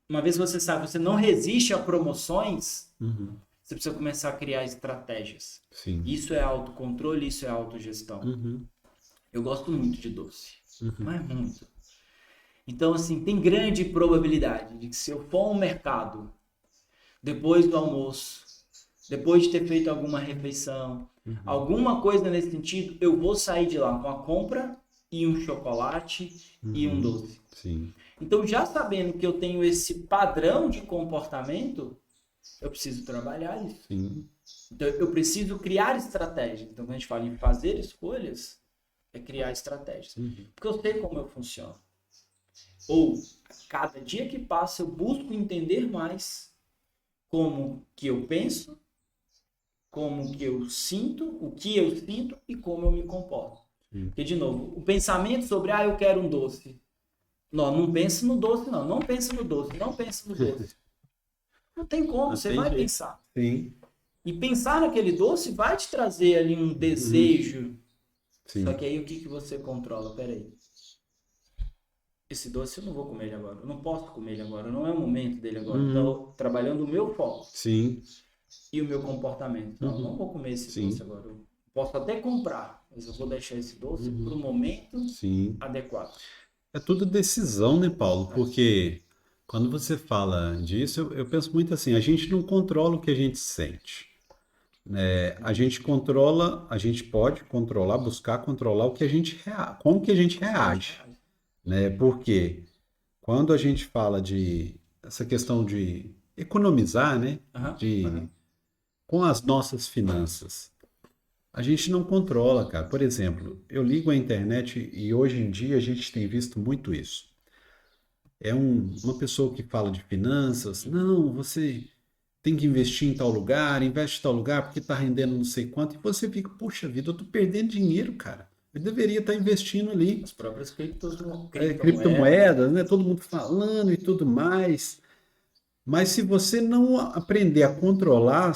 uma vez você sabe, você não resiste a promoções, você precisa começar a criar estratégias. Sim. Isso é autocontrole, isso é autogestão. Eu gosto muito de doce, mas muito. Então, assim, tem grande probabilidade de que se eu for ao mercado depois do almoço, depois de ter feito alguma refeição, alguma coisa nesse sentido, eu vou sair de lá com a compra e um chocolate e um doce. Sim. Então, já sabendo que eu tenho esse padrão de comportamento, eu preciso trabalhar isso. Sim. Então, eu preciso criar estratégias. Então, quando a gente fala em fazer escolhas, é criar estratégias. Porque eu sei como eu funciono. Ou, a cada dia que passa, eu busco entender mais como que eu penso, como que eu sinto, o que eu sinto e como eu me comporto. Porque, de novo, o pensamento sobre, eu quero um doce. Não pense no doce, não. Não pense no doce, não pense no doce. Não tem como, você vai pensar. Sim. E pensar naquele doce vai te trazer ali um desejo. Sim. Só que aí o que você controla? Peraí. Esse doce eu não vou comer ele agora. Eu não posso comer ele agora. Não é o momento dele agora. Então, trabalhando o meu foco. Sim. E o meu comportamento. Não, eu não vou comer esse doce agora. Eu posso até comprar, mas eu vou deixar esse doce para o momento adequado. É tudo decisão, né, Paulo? Porque quando você fala disso, eu penso muito assim, a gente não controla o que a gente sente. A gente controla, a gente pode controlar, buscar controlar o que a gente como que a gente reage. Né? Porque quando a gente fala de essa questão de economizar, né? Com as nossas finanças, a gente não controla, cara. Por exemplo, eu ligo a internet e hoje em dia a gente tem visto muito isso. É uma pessoa que fala de finanças, não, você tem que investir em tal lugar, investe em tal lugar porque está rendendo não sei quanto, e você fica, poxa vida, eu estou perdendo dinheiro, cara. Eu deveria estar investindo ali. As próprias criptomoedas, né? Todo mundo falando e tudo mais. Mas se você não aprender a controlar,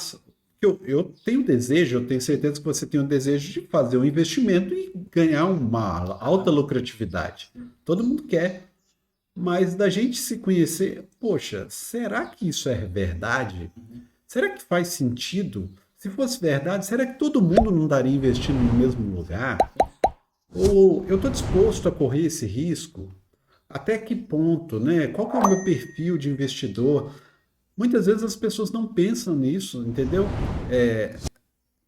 eu tenho desejo, eu tenho certeza que você tem o desejo de fazer um investimento e ganhar uma alta lucratividade. Todo mundo quer. Mas da gente se conhecer, poxa, será que isso é verdade? Será que faz sentido? Se fosse verdade, será que todo mundo não estaria investindo no mesmo lugar? Ou eu estou disposto a correr esse risco? Até que ponto, né? Qual que é o meu perfil de investidor? Muitas vezes as pessoas não pensam nisso, entendeu?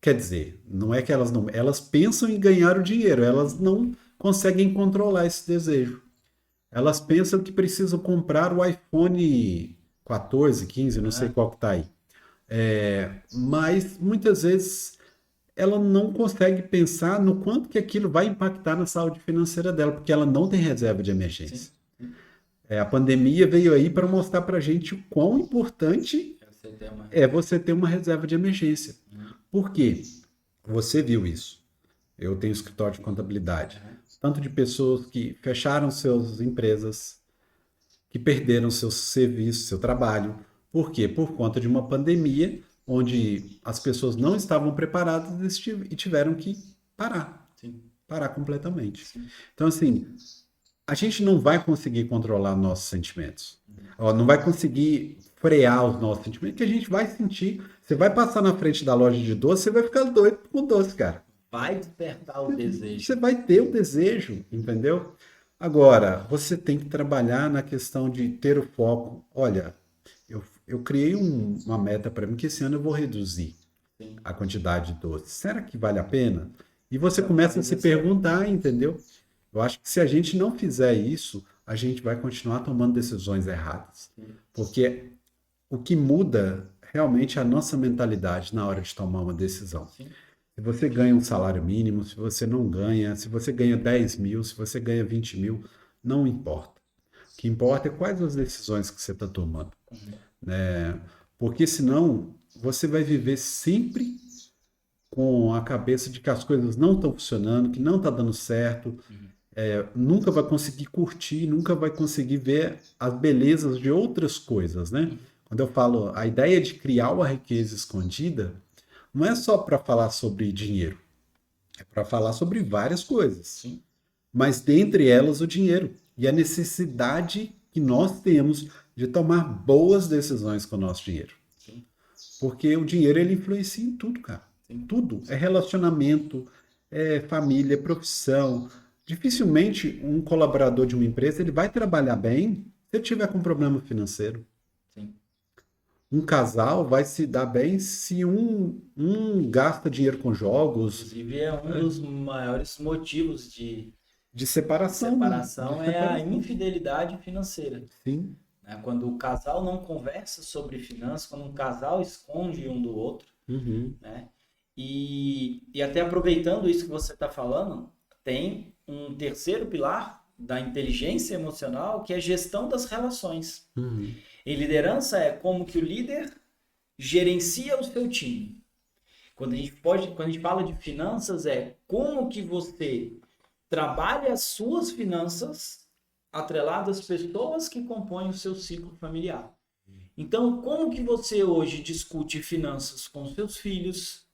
Quer dizer, não é que elas pensam em ganhar o dinheiro, elas não conseguem controlar esse desejo. Elas pensam que precisam comprar o iPhone 14, 15, não sei qual que está aí. Mas muitas vezes ela não consegue pensar no quanto que aquilo vai impactar na saúde financeira dela, porque ela não tem reserva de emergência. A pandemia veio aí para mostrar para a gente o quão importante é você ter uma reserva de emergência. Por quê? Você viu isso. Eu tenho escritório de contabilidade. Tanto de pessoas que fecharam suas empresas, que perderam seus serviços, seu trabalho. Por quê? Por conta de uma pandemia onde as pessoas não estavam preparadas e tiveram que parar. Parar completamente. Então, assim, a gente não vai conseguir controlar nossos sentimentos. Não vai conseguir frear os nossos sentimentos, que a gente vai sentir. Você vai passar na frente da loja de doce, você vai ficar doido com doce, cara. Vai despertar o desejo. Você vai ter o desejo, entendeu? Agora, você tem que trabalhar na questão de ter o foco. Olha, eu criei uma meta para mim que esse ano eu vou reduzir a quantidade de doces. Será que vale a pena? E você começa a se perguntar, entendeu? Eu acho que se a gente não fizer isso, a gente vai continuar tomando decisões erradas. Porque o que muda realmente é a nossa mentalidade na hora de tomar uma decisão. Se você ganha um salário mínimo, se você não ganha, se você ganha 10 mil, se você ganha 20 mil, não importa. O que importa é quais as decisões que você está tomando, né? Porque senão você vai viver sempre com a cabeça de que as coisas não estão funcionando, que não está dando certo, nunca vai conseguir curtir, nunca vai conseguir ver as belezas de outras coisas, né? Quando eu falo a ideia de criar uma riqueza escondida, não é só para falar sobre dinheiro, é para falar sobre várias coisas, Sim. mas dentre elas o dinheiro e a necessidade que nós temos de tomar boas decisões com o nosso dinheiro. Sim. Porque o dinheiro ele influencia em tudo, cara. Em tudo. É relacionamento, é família, é profissão. Dificilmente um colaborador de uma empresa ele vai trabalhar bem se ele tiver com problema financeiro. Sim. Um casal vai se dar bem se um gasta dinheiro com jogos. Inclusive, é um dos maiores motivos de separação. separação é a infidelidade financeira. Sim. Quando o casal não conversa sobre finanças, quando um casal esconde um do outro, né? E até aproveitando isso que você está falando, tem um terceiro pilar da inteligência emocional, que é a gestão das relações. E liderança é como que o líder gerencia o seu time. Quando a gente fala de finanças, é como que você trabalha as suas finanças atreladas às pessoas que compõem o seu ciclo familiar. Então, como que você hoje discute finanças com seus filhos?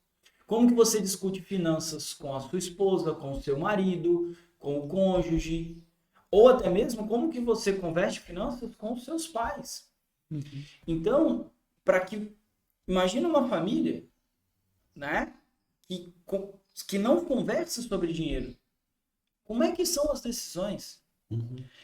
Como que você discute finanças com a sua esposa, com o seu marido, com o cônjuge? Ou até mesmo como que você converte finanças com os seus pais? Então, imagina uma família, né, que não conversa sobre dinheiro. Como é que são as decisões?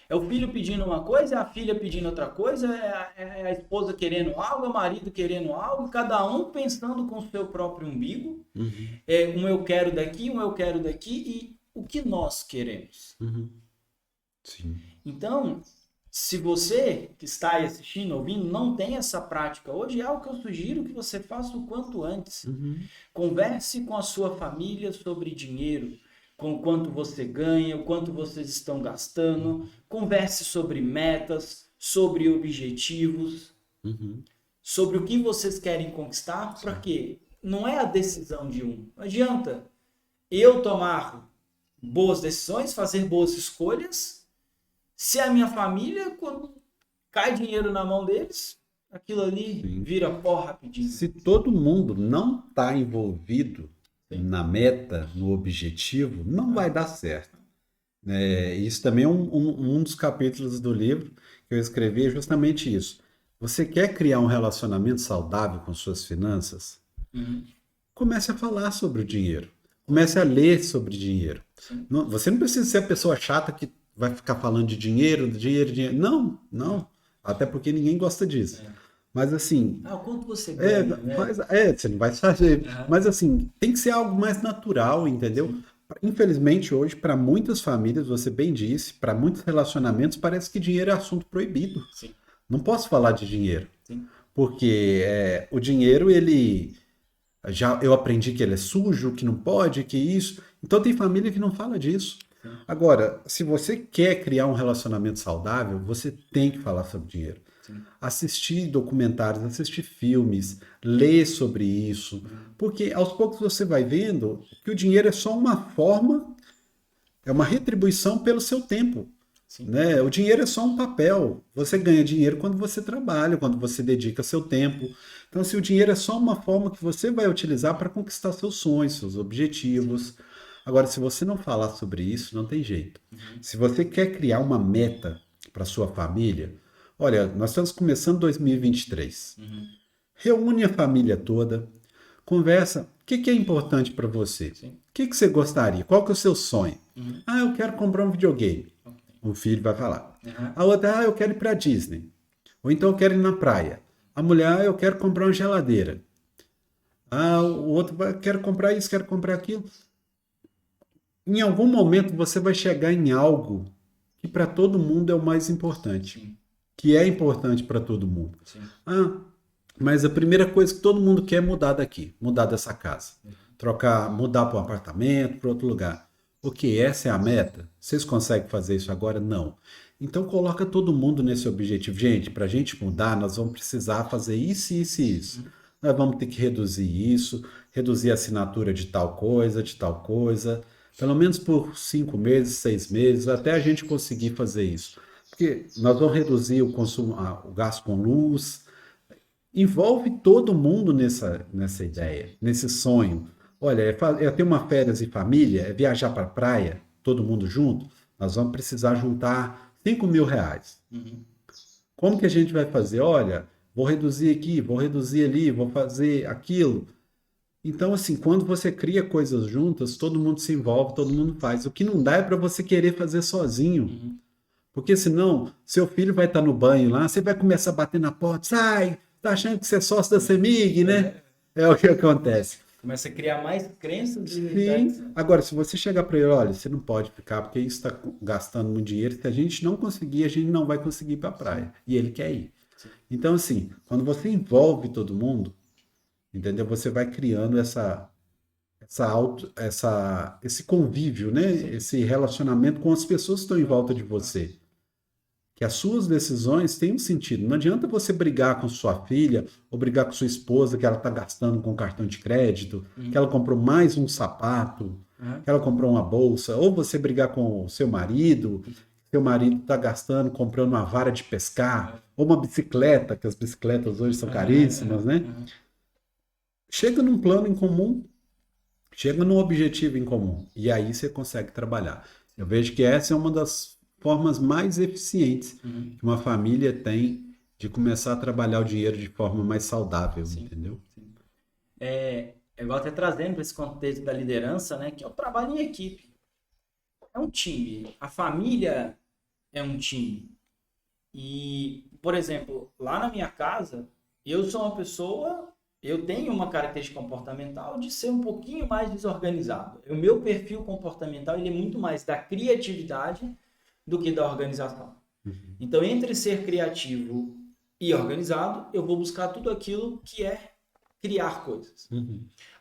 É o filho pedindo uma coisa, é a filha pedindo outra coisa, é a esposa querendo algo, é o marido querendo algo, cada um pensando com o seu próprio umbigo. Um eu quero daqui, um eu quero daqui, e o que nós queremos? Sim. Então, se você que está aí assistindo, ouvindo, não tem essa prática hoje, é algo que eu sugiro que você faça o quanto antes. Converse com a sua família sobre dinheiro, com o quanto você ganha, o quanto vocês estão gastando. Converse sobre metas, sobre objetivos, sobre o que vocês querem conquistar, porque não é a decisão de um. Não adianta eu tomar boas decisões, fazer boas escolhas, se a minha família, quando cai dinheiro na mão deles, aquilo ali vira pó rapidinho. Se todo mundo não está envolvido na meta, no objetivo, não vai dar certo. Isso também é um dos capítulos do livro que eu escrevi, é justamente isso. Você quer criar um relacionamento saudável com suas finanças? Comece a falar sobre o dinheiro. Comece a ler sobre dinheiro. Você não precisa ser a pessoa chata que vai ficar falando de dinheiro, dinheiro. Não. Até porque ninguém gosta disso. Mas assim... o quanto você ganha, né? Você não vai fazer. Mas assim, tem que ser algo mais natural, entendeu? Infelizmente, hoje, para muitas famílias, você bem disse, para muitos relacionamentos, parece que dinheiro é assunto proibido. Não posso falar de dinheiro. Porque o dinheiro, eu aprendi que ele é sujo, que não pode, que isso. Então tem família que não fala disso. Agora, se você quer criar um relacionamento saudável, você tem que falar sobre dinheiro. Assistir documentários, assistir filmes, ler sobre isso. Porque aos poucos você vai vendo que o dinheiro é só uma forma, é uma retribuição pelo seu tempo. Né? O dinheiro é só um papel. Você ganha dinheiro quando você trabalha, quando você dedica seu tempo. Então, se o dinheiro é só uma forma que você vai utilizar para conquistar seus sonhos, seus objetivos. Agora, se você não falar sobre isso, não tem jeito. Se você quer criar uma meta para sua família, olha, nós estamos começando 2023. Reúne a família toda, conversa. O que é importante para você? O que você gostaria? Qual que é o seu sonho? Eu quero comprar um videogame. O filho vai falar. A outra, eu quero ir para Disney. Ou então eu quero ir na praia. A mulher, eu quero comprar uma geladeira. O outro, quero comprar isso, quero comprar aquilo. Em algum momento você vai chegar em algo que para todo mundo é o mais importante. Que é importante para todo mundo. Mas a primeira coisa que todo mundo quer é mudar daqui, mudar dessa casa. trocar, mudar para um apartamento, para outro lugar. Ok, essa é a meta? Vocês conseguem fazer isso agora? Não. Então coloca todo mundo nesse objetivo. Gente, para a gente mudar, nós vamos precisar fazer isso, isso e isso. Nós vamos ter que reduzir isso, reduzir a assinatura de tal coisa, pelo menos por 5 meses, 6 meses, até a gente conseguir fazer isso. Porque nós vamos reduzir o consumo, o gasto com luz, envolve todo mundo nessa ideia, nesse sonho. Olha, é ter uma férias em família, é viajar para a praia, todo mundo junto, nós vamos precisar juntar R$ 5.000. Como que a gente vai fazer? Olha, vou reduzir aqui, vou reduzir ali, vou fazer aquilo. Então, assim, quando você cria coisas juntas, todo mundo se envolve, todo mundo faz. O que não dá é para você querer fazer sozinho. Porque senão, seu filho vai estar no banho lá, você vai começar a bater na porta, sai, tá achando que você é sócio da CEMIG, né? É o que acontece. Começa a criar mais crenças. Sim. Agora, se você chegar para ele, olha, você não pode ficar, porque isso está gastando muito dinheiro, se a gente não conseguir, a gente não vai conseguir ir para a praia. E ele quer ir. Sim. Então, assim, quando você envolve todo mundo, entendeu? Você vai criando esse convívio, né? Esse relacionamento com as pessoas que estão em volta de você. Que as suas decisões têm um sentido. Não adianta você brigar com sua filha ou brigar com sua esposa que ela está gastando com cartão de crédito, que ela comprou mais um sapato, que ela comprou uma bolsa, ou você brigar com o seu marido está gastando, comprando uma vara de pescar, ou uma bicicleta, que as bicicletas hoje são caríssimas, né? Chega num plano em comum, chega num objetivo em comum, e aí você consegue trabalhar. Eu vejo que essa é uma das formas mais eficientes que uma família tem de começar a trabalhar o dinheiro de forma mais saudável, entendeu? Sim. É igual até trazendo para esse contexto da liderança, né, que é o trabalho em equipe. É um time. A família é um time. E, por exemplo, lá na minha casa, eu sou uma pessoa, eu tenho uma característica comportamental de ser um pouquinho mais desorganizado. O meu perfil comportamental ele é muito mais da criatividade do que da organização. Então, entre ser criativo e organizado, eu vou buscar tudo aquilo que é criar coisas.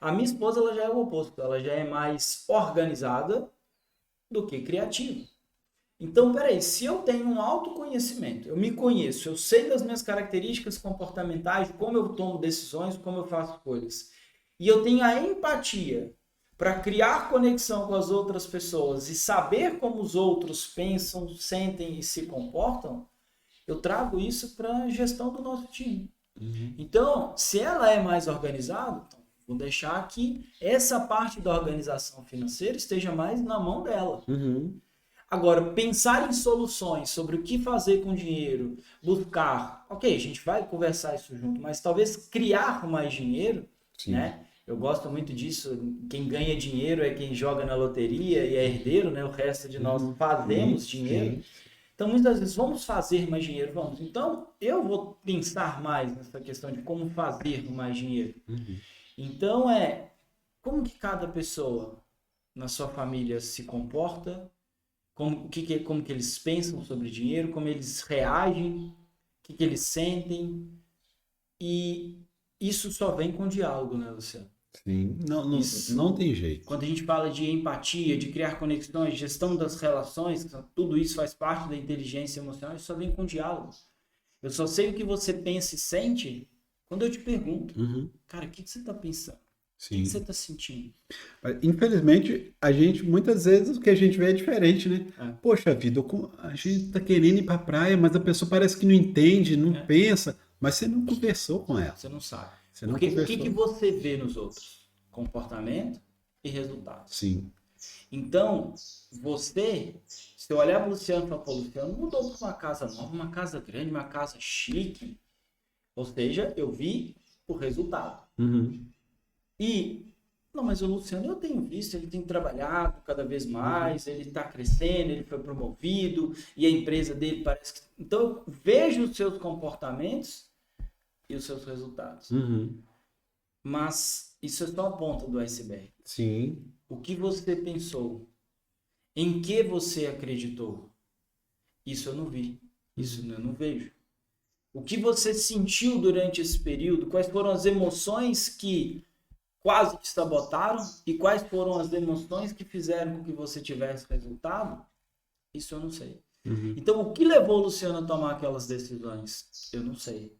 A minha esposa ela já é o oposto, ela já é mais organizada do que criativa. Então, peraí, se eu tenho um autoconhecimento, eu me conheço, eu sei das minhas características comportamentais, como eu tomo decisões, como eu faço coisas, e eu tenho a empatia para criar conexão com as outras pessoas e saber como os outros pensam, sentem e se comportam, eu trago isso para a gestão do nosso time. Então, se ela é mais organizada, então, vou deixar que essa parte da organização financeira esteja mais na mão dela. Agora, pensar em soluções sobre o que fazer com o dinheiro, buscar, ok, a gente vai conversar isso junto, mas talvez criar mais dinheiro, né? Eu gosto muito disso, quem ganha dinheiro é quem joga na loteria e é herdeiro, né? O resto de nós fazemos dinheiro. Então, muitas vezes, vamos fazer mais dinheiro, vamos. Então, eu vou pensar mais nessa questão de como fazer mais dinheiro. Então, como que cada pessoa na sua família se comporta, como que eles pensam sobre dinheiro, como eles reagem, o que eles sentem. E isso só vem com diálogo, né, Luciano? Sim, não tem jeito. Quando a gente fala de empatia, de criar conexões, gestão das relações, tudo isso faz parte da inteligência emocional, isso só vem com diálogo. Eu só sei o que você pensa e sente quando eu te pergunto, cara, o que você está pensando? O que você está sentindo? Infelizmente, muitas vezes, o que a gente vê é diferente, né? Poxa vida, a gente tá querendo ir pra praia, mas a pessoa parece que não entende, não pensa, mas você não conversou com ela. Você não sabe. Você não O que conversou. você vê nos outros? Comportamento e resultados. Sim. Então, se eu olhar para o Luciano e falar, pô, Luciano mudou para uma casa nova, uma casa grande, uma casa chique. Ou seja, eu vi o resultado. Não, mas o Luciano eu tenho visto, ele tem trabalhado cada vez mais, ele está crescendo, ele foi promovido e a empresa dele parece que... Então, eu vejo os seus comportamentos e os seus resultados. Mas isso é só a ponta do iceberg. Sim. O que você pensou? Em que você acreditou? Isso eu não vi. Isso eu não vejo. O que você sentiu durante esse período? Quais foram as emoções que quase te sabotaram e quais foram as emoções que fizeram com que você tivesse resultado, isso eu não sei. Então, o que levou o Luciano a tomar aquelas decisões? Eu não sei.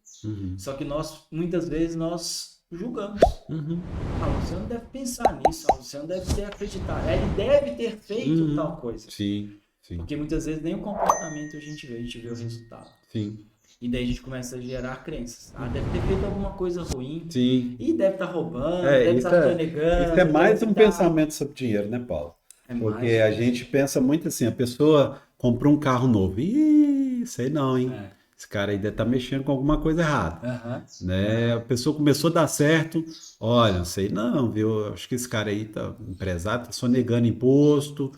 Só que muitas vezes, nós julgamos. O Luciano deve pensar nisso, o Luciano deve ter acreditado, ele deve ter feito tal coisa. Sim. Porque muitas vezes nem o comportamento a gente vê o resultado. Sim. E daí a gente começa a gerar crenças. Deve ter feito alguma coisa ruim. Sim. E deve estar roubando, deve estar sonegando. Isso é mais um pensamento sobre dinheiro, né, Paulo? Porque a gente pensa muito assim, a pessoa comprou um carro novo. Ih, sei não, hein? Esse cara aí deve estar mexendo com alguma coisa errada. Né? A pessoa começou a dar certo. Olha, não sei não, viu? Acho que esse cara aí, empresário, tá sonegando imposto.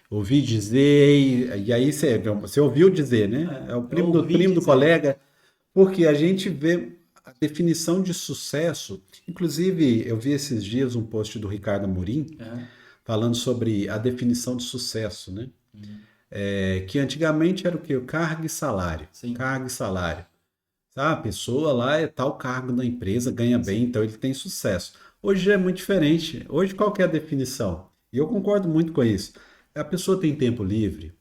Ouvi dizer, e aí você ouviu dizer, né? É o primo do colega. Porque a gente vê a definição de sucesso. Inclusive, eu vi esses dias um post do Ricardo Amorim falando sobre a definição de sucesso, né? Que antigamente era o quê? O cargo e salário. Sim. Cargo e salário. A pessoa lá é tal cargo na empresa, ganha bem, então ele tem sucesso. Hoje é muito diferente. Hoje qual que é a definição? E eu concordo muito com isso. A pessoa tem tempo livre,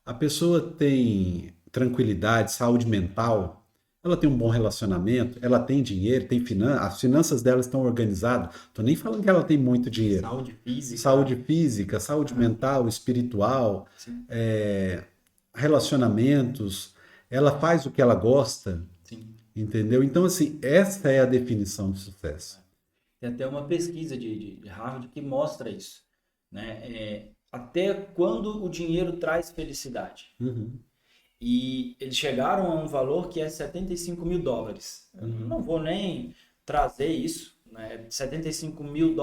a pessoa tem tranquilidade, saúde mental, ela tem um bom relacionamento, ela tem dinheiro, tem as finanças dela estão organizadas. Estou nem falando que ela tem muito dinheiro. Saúde física, saúde mental, espiritual, relacionamentos. Ela faz o que ela gosta. Sim. Entendeu? Então, assim, essa é a definição de sucesso. Tem até uma pesquisa de Harvard que mostra isso, né? Até quando o dinheiro traz felicidade. E eles chegaram a um valor que é $75 mil. Eu não vou nem trazer isso, né? $75 mil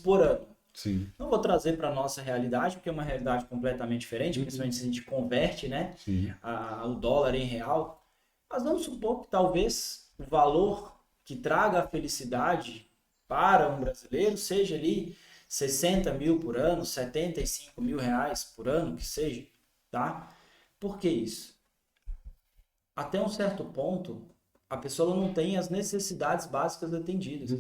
por ano. Sim. Não vou trazer para a nossa realidade, porque é uma realidade completamente diferente, principalmente se a gente converte, né, o dólar em real. Mas vamos supor que talvez o valor que traga a felicidade para um brasileiro seja ali 60 mil por ano, 75 mil reais por ano, que seja, tá? Por que isso? Até um certo ponto, a pessoa não tem as necessidades básicas atendidas.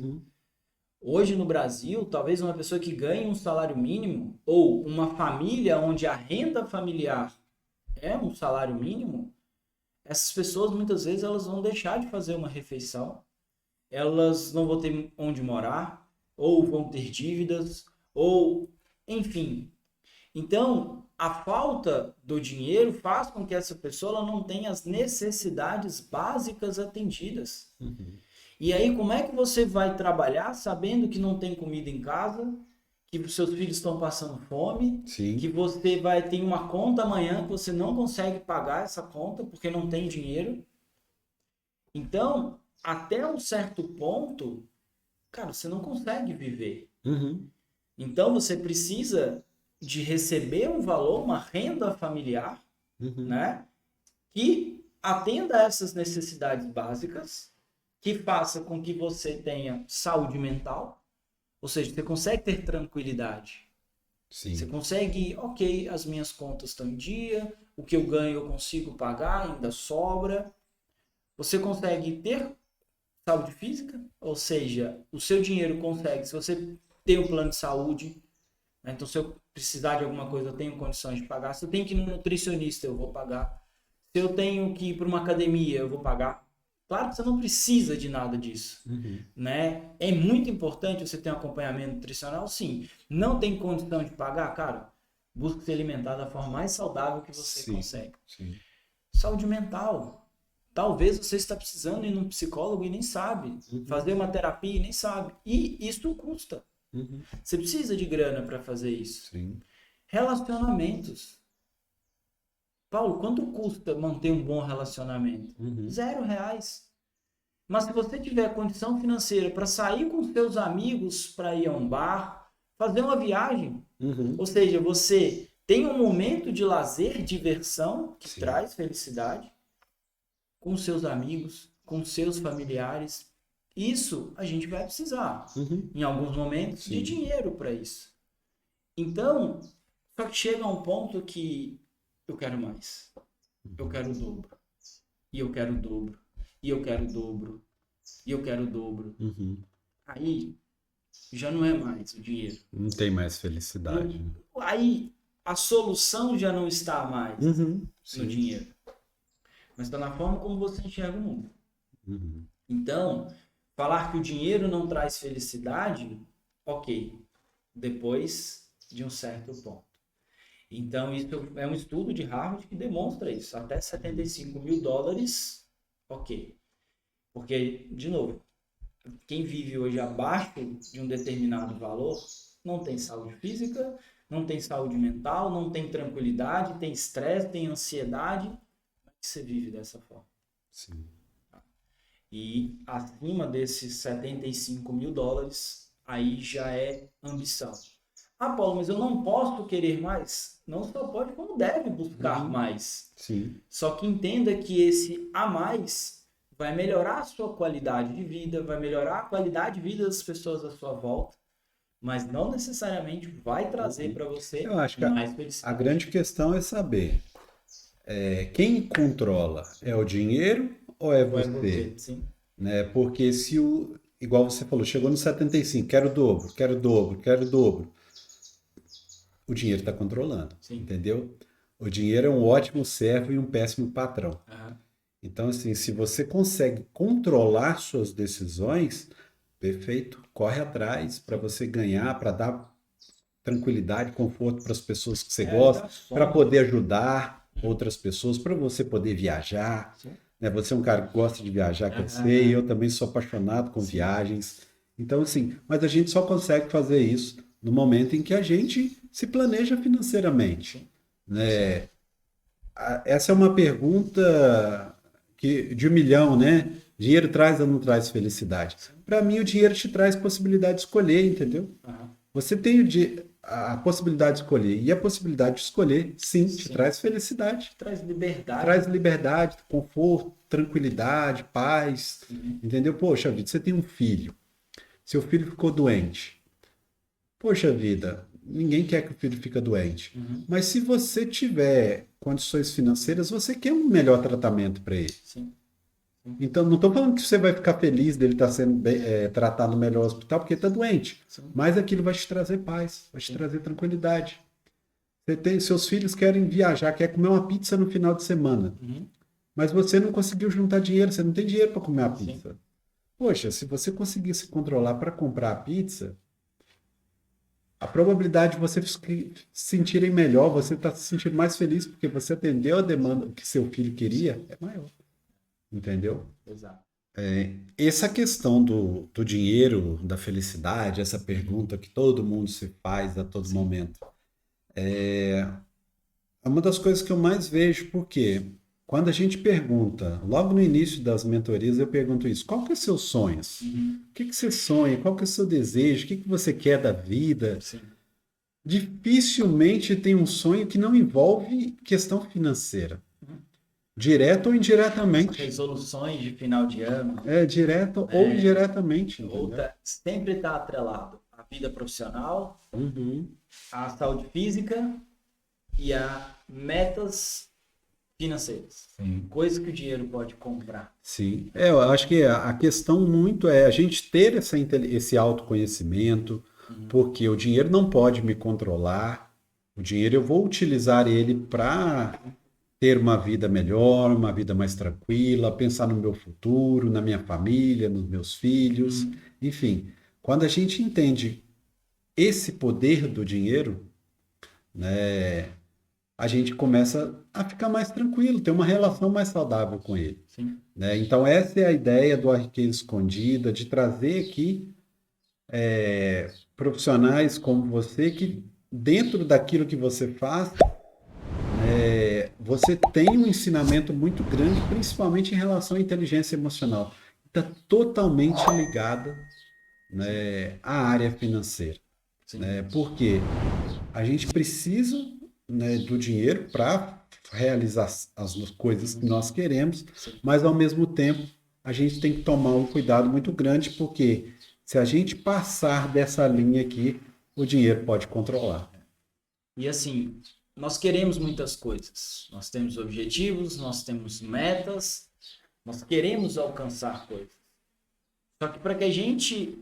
Hoje no Brasil, talvez uma pessoa que ganhe um salário mínimo ou uma família onde a renda familiar é um salário mínimo, essas pessoas muitas vezes elas vão deixar de fazer uma refeição, elas não vão ter onde morar, ou vão ter dívidas, ou enfim. Então, a falta do dinheiro faz com que essa pessoa ela não tenha as necessidades básicas atendidas. E aí, como é que você vai trabalhar sabendo que não tem comida em casa, que os seus filhos estão passando fome, que você vai ter uma conta amanhã que você não consegue pagar essa conta porque não tem dinheiro? Então, até um certo ponto, cara, você não consegue viver. Então, você precisa de receber um valor, uma renda familiar, né, que atenda a essas necessidades básicas, que faça com que você tenha saúde mental, ou seja, você consegue ter tranquilidade. Você consegue, ok, as minhas contas estão em dia, o que eu ganho eu consigo pagar, ainda sobra. Você consegue ter saúde física, ou seja, o seu dinheiro consegue, se você tem um plano de saúde, né, então se eu precisar de alguma coisa eu tenho condições de pagar, se eu tenho que ir no nutricionista eu vou pagar, se eu tenho que ir para uma academia eu vou pagar. Claro que você não precisa de nada disso, né? É muito importante você ter um acompanhamento nutricional, sim. Não tem condição de pagar, cara, busque se alimentar da forma mais saudável que você consegue. Saúde mental. Talvez você está precisando ir num psicólogo e nem sabe. Fazer uma terapia e nem sabe. E isso custa. Você precisa de grana para fazer isso. Relacionamentos. Paulo, quanto custa manter um bom relacionamento? R$0. Mas se você tiver condição financeira para sair com seus amigos para ir a um bar, fazer uma viagem, ou seja, você tem um momento de lazer, diversão, que traz felicidade, com seus amigos, com seus familiares, isso a gente vai precisar, em alguns momentos, de dinheiro para isso. Então, só que chega a um ponto que eu quero mais. Eu quero o dobro. E eu quero o dobro. E eu quero o dobro. E eu quero o dobro. Aí, já não é mais o dinheiro. Não tem mais felicidade. Né? Aí a solução já não está mais no Sim. dinheiro, mas está na forma como você enxerga o mundo. Então, falar que o dinheiro não traz felicidade, ok, depois de um certo ponto. Então, isso é um estudo de Harvard que demonstra isso. Até $75.000, ok. Porque, de novo, quem vive hoje abaixo de um determinado valor não tem saúde física, não tem saúde mental, não tem tranquilidade, tem estresse, tem ansiedade. Como é que você vive dessa forma? Sim. E acima desses $75.000, aí já é ambição. Ah, Paulo, mas eu não posso querer mais. Não só pode, como deve buscar mais. Sim. Só que entenda que esse a mais vai melhorar a sua qualidade de vida, vai melhorar a qualidade de vida das pessoas à sua volta, mas não necessariamente vai trazer para você Eu acho que mais a felicidade. grande questão é saber quem controla, é o dinheiro ou é Ou é você? sim. Né? Porque se igual você falou, chegou no 75, quero o dobro, quero o dobro, quero o dobro. O dinheiro está controlando, Sim. entendeu? O dinheiro é um ótimo servo e um péssimo patrão. Uhum. Então, assim, se você consegue controlar suas decisões, perfeito, corre atrás para você ganhar, para dar tranquilidade, conforto para as pessoas que você gosta, para poder ajudar outras pessoas, para você poder viajar. Né? Você é um cara que gosta de viajar, que eu sei, e eu também sou apaixonado com viagens. Então, assim, mas a gente só consegue fazer isso no momento em que a gente se planeja financeiramente. Né? Essa é uma pergunta de 1 milhão, né? Dinheiro traz ou não traz felicidade? Para mim, o dinheiro te traz possibilidade de escolher, entendeu? Você tem a possibilidade de escolher. E a possibilidade de escolher, sim, te traz felicidade. Traz liberdade. Traz liberdade, conforto, tranquilidade, paz. Entendeu? Poxa vida, você tem um filho. Seu filho ficou doente. Poxa vida, ninguém quer que o filho fique doente. Mas se você tiver condições financeiras, você quer um melhor tratamento para ele. Sim. Então, não estou falando que você vai ficar feliz dele estar sendo tratado no melhor hospital porque ele está doente. Mas aquilo vai te trazer paz, vai te trazer tranquilidade. Seus filhos querem viajar, quer comer uma pizza no final de semana. Mas você não conseguiu juntar dinheiro, você não tem dinheiro para comer a pizza. Poxa, se você conseguir se controlar para comprar a pizza, a probabilidade de você se sentirem melhor, você está se sentindo mais feliz porque você atendeu a demanda que seu filho queria, é maior. Entendeu? Exato. Essa questão do dinheiro, da felicidade, essa pergunta que todo mundo se faz a todo momento, é uma das coisas que eu mais vejo, porque quando a gente pergunta, logo no início das mentorias eu pergunto isso, qual que é os seus sonhos? O que você sonha? Qual que é o seu desejo? O que você quer da vida? Sim. Dificilmente tem um sonho que não envolve questão financeira. Direto ou indiretamente. Resoluções de final de ano. Direto ou indiretamente. Sempre está atrelado à vida profissional, à saúde física e a metas financeiras. Coisas que o dinheiro pode comprar. Sim. Eu acho que a questão muito é a gente ter esse autoconhecimento, porque o dinheiro não pode me controlar. O dinheiro eu vou utilizar ele para ter uma vida melhor, uma vida mais tranquila, pensar no meu futuro, na minha família, nos meus filhos, enfim. Quando a gente entende esse poder do dinheiro, né, a gente começa a ficar mais tranquilo, ter uma relação mais saudável com ele. Né? Então essa é a ideia do A Riqueza Escondida, de trazer aqui profissionais como você que dentro daquilo que você faz, você tem um ensinamento muito grande, principalmente em relação à inteligência emocional. Está totalmente ligada, né, à área financeira. Né? Porque a gente precisa, né, do dinheiro para realizar as coisas que nós queremos, mas ao mesmo tempo a gente tem que tomar um cuidado muito grande, porque se a gente passar dessa linha aqui, o dinheiro pode controlar. E assim, nós queremos muitas coisas. Nós temos objetivos, nós temos metas, nós queremos alcançar coisas. Só que para que a gente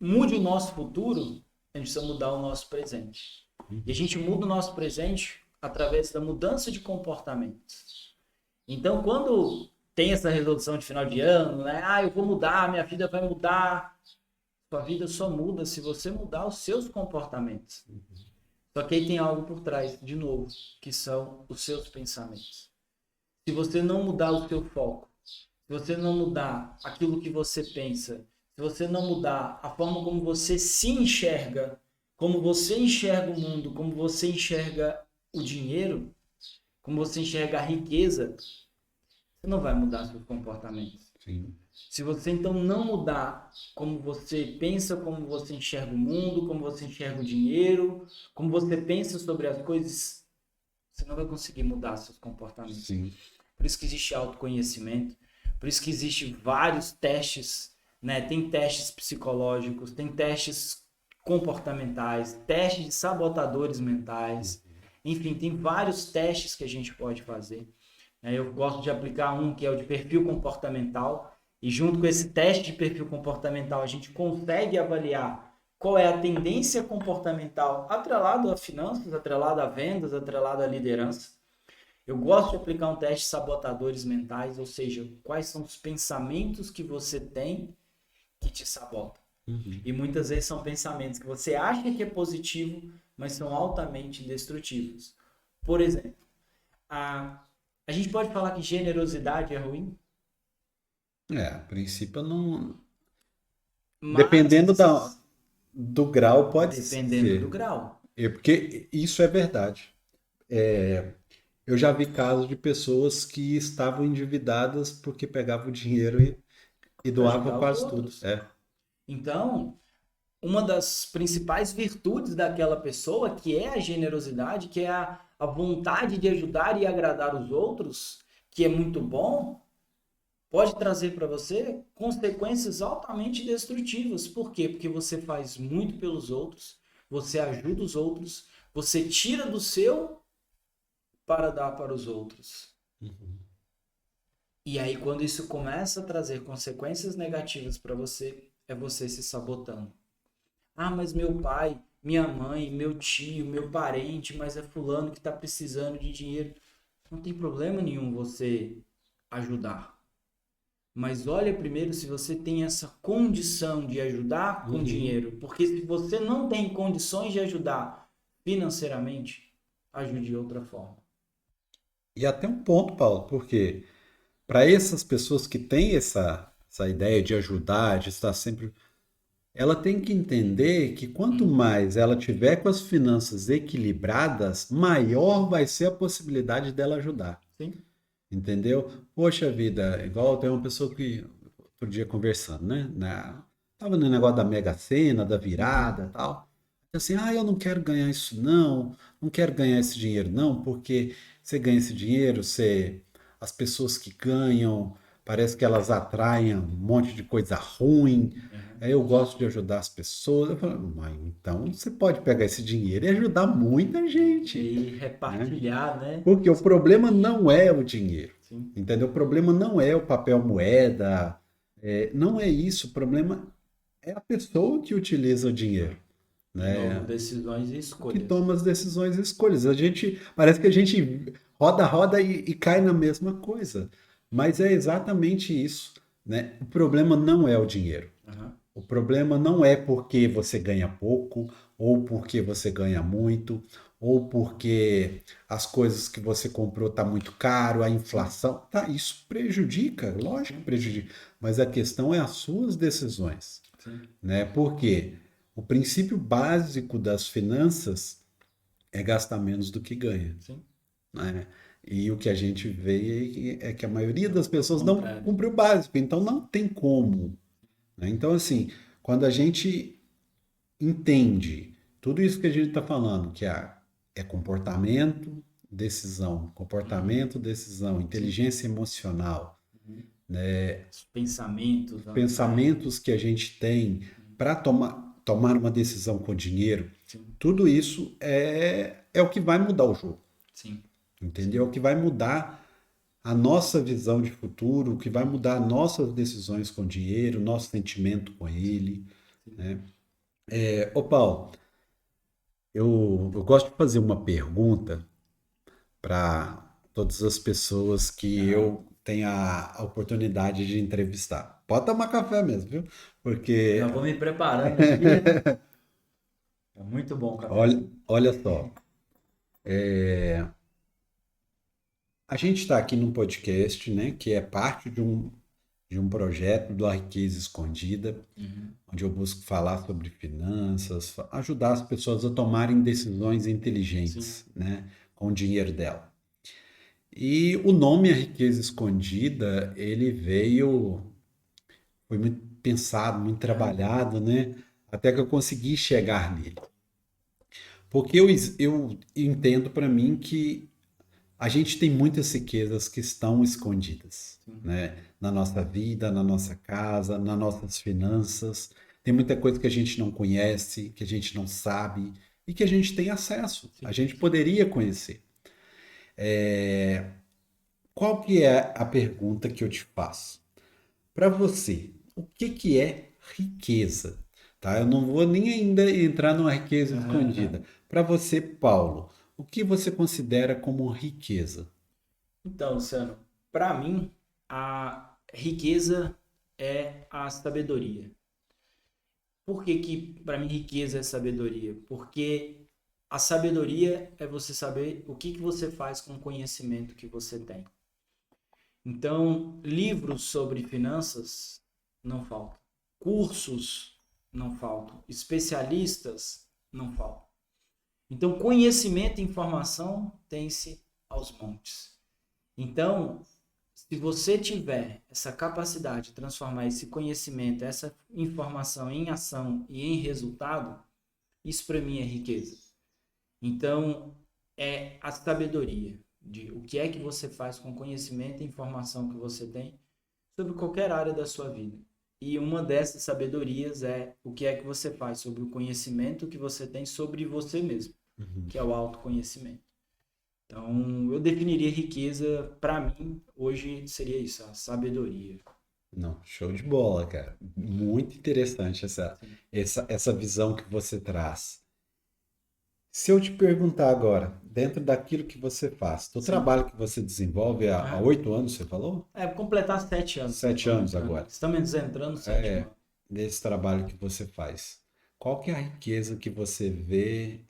mude o nosso futuro, a gente precisa mudar o nosso presente. E a gente muda o nosso presente através da mudança de comportamentos. Então, quando tem essa resolução de final de ano, né? Eu vou mudar, minha vida vai mudar. Sua vida só muda se você mudar os seus comportamentos. Só que aí tem algo por trás, de novo, que são os seus pensamentos. Se você não mudar o seu foco, se você não mudar aquilo que você pensa, se você não mudar a forma como você se enxerga, como você enxerga o mundo, como você enxerga o dinheiro, como você enxerga a riqueza, você não vai mudar seus comportamentos. Sim. Se você então não mudar como você pensa, como você enxerga o mundo, como você enxerga o dinheiro, como você pensa sobre as coisas, você não vai conseguir mudar seus comportamentos. Sim. Por isso que existe autoconhecimento, por isso que existe vários testes, né? Tem testes psicológicos, tem testes comportamentais, testes de sabotadores mentais, enfim, tem vários testes que a gente pode fazer. Eu gosto de aplicar um que é o de perfil comportamental, e junto com esse teste de perfil comportamental a gente consegue avaliar qual é a tendência comportamental atrelado a finanças, atrelado a vendas, atrelado à liderança. Eu gosto de aplicar um teste de sabotadores mentais, ou seja, quais são os pensamentos que você tem que te sabotam. E muitas vezes são pensamentos que você acha que é positivo, mas são altamente destrutivos. Por exemplo, a gente pode falar que generosidade é ruim? A princípio não. Mas, Dependendo do grau, pode dependendo ser. do grau. Porque isso é verdade. Eu já vi casos de pessoas que estavam endividadas porque pegavam o dinheiro e Pra doavam ajudar os quase tudo. outros. Então, uma das principais virtudes daquela pessoa, que é a generosidade, que é a vontade de ajudar e agradar os outros, que é muito bom, pode trazer para você consequências altamente destrutivas. Por quê? Porque você faz muito pelos outros, você ajuda os outros, você tira do seu para dar para os outros. E aí, quando isso começa a trazer consequências negativas para você, é você se sabotando. Mas meu pai, minha mãe, meu tio, meu parente, mas é fulano que está precisando de dinheiro. Não tem problema nenhum você ajudar. Mas olha primeiro se você tem essa condição de ajudar com dinheiro. Porque se você não tem condições de ajudar financeiramente, ajude de outra forma. E até um ponto, Paulo, porque para essas pessoas que têm essa ideia de ajudar, de estar sempre. Ela tem que entender que quanto mais ela tiver com as finanças equilibradas, maior vai ser a possibilidade dela ajudar. Sim. Entendeu? Poxa vida, igual tem uma pessoa que outro dia conversando, né? Tava no negócio da Mega Sena, da virada e tal. Assim, eu não quero ganhar isso não quero ganhar esse dinheiro não, porque você ganha esse dinheiro, as pessoas que ganham, parece que elas atraem um monte de coisa ruim. Aí eu gosto de ajudar as pessoas. Eu falo, mas então você pode pegar esse dinheiro e ajudar muita gente. E repartilhar, né? Porque o problema não é o dinheiro, Sim. entendeu? O problema não é o papel moeda, não é isso. O problema é a pessoa que utiliza o dinheiro, né? Decisões e Que escolhas. toma as decisões e escolhas. Parece que a gente roda e cai na mesma coisa, mas é exatamente isso, né? O problema não é o dinheiro. O problema não é porque você ganha pouco, ou porque você ganha muito, ou porque as coisas que você comprou tá muito caro, a inflação, tá, isso prejudica, lógico que prejudica, mas a questão é as suas decisões, né? Porque o princípio básico das finanças é gastar menos do que ganha, né? E o que a gente vê é que a maioria das pessoas não cumpre o básico, então não tem como, né? Então, assim, quando a gente entende tudo isso que a gente está falando, que é comportamento, decisão, inteligência emocional, né? Os pensamentos. Pensamentos que a gente tem para tomar uma decisão com dinheiro, tudo isso é o que vai mudar o jogo. Sim. Entendeu? É o que vai mudar a nossa visão de futuro, o que vai mudar nossas decisões com dinheiro, nosso sentimento com ele, né? Ô Paulo, eu gosto de fazer uma pergunta para todas as pessoas que Aham. eu tenho a oportunidade de entrevistar. Pode tomar café mesmo, viu? Porque, Já vou me preparando aqui. É muito bom o olha, cafezinho. olha só, a gente está aqui num podcast, né, que é parte de um projeto do A Riqueza Escondida, Uhum. onde eu busco falar sobre finanças, ajudar as pessoas a tomarem decisões Sim. inteligentes, né, com o dinheiro dela. E o nome A Riqueza Escondida, ele foi muito pensado, muito Aham. trabalhado, né, até que eu consegui chegar nele. Porque eu entendo para mim que a gente tem muitas riquezas que estão escondidas, Sim. né? Na nossa vida, na nossa casa, nas nossas finanças. Tem muita coisa que a gente não conhece, que a gente não sabe e que a gente tem acesso. A Sim. gente poderia conhecer. Qual que é a pergunta que eu te faço? Para você, o que que é riqueza? Tá? Eu não vou nem ainda entrar numa riqueza Aham. escondida. Para você, Paulo, o que você considera como riqueza? Então, Luciano, para mim, a riqueza é a sabedoria. Por que que para mim riqueza é sabedoria? Porque a sabedoria é você saber o que você faz com o conhecimento que você tem. Então, livros sobre finanças não faltam. Cursos não faltam. Especialistas não faltam. Então, conhecimento e informação tem-se aos montes. Então, se você tiver essa capacidade de transformar esse conhecimento, essa informação em ação e em resultado, isso para mim é riqueza. Então, é a sabedoria de o que é que você faz com o conhecimento e informação que você tem sobre qualquer área da sua vida. E uma dessas sabedorias é o que é que você faz sobre o conhecimento que você tem sobre você mesmo, que é o autoconhecimento. Então, eu definiria riqueza, para mim, hoje seria isso, a sabedoria. Não, show de bola, cara. Muito interessante Sim. essa visão que você traz. Se eu te perguntar agora, dentro daquilo que você faz, do Sim. trabalho que você desenvolve há Aham. 8 anos, você falou? Completar 7 anos, sim, 7 anos entrando. agora. Estamos entrando no sétimo É, ano. nesse trabalho que você faz. Qual que é a riqueza que você vê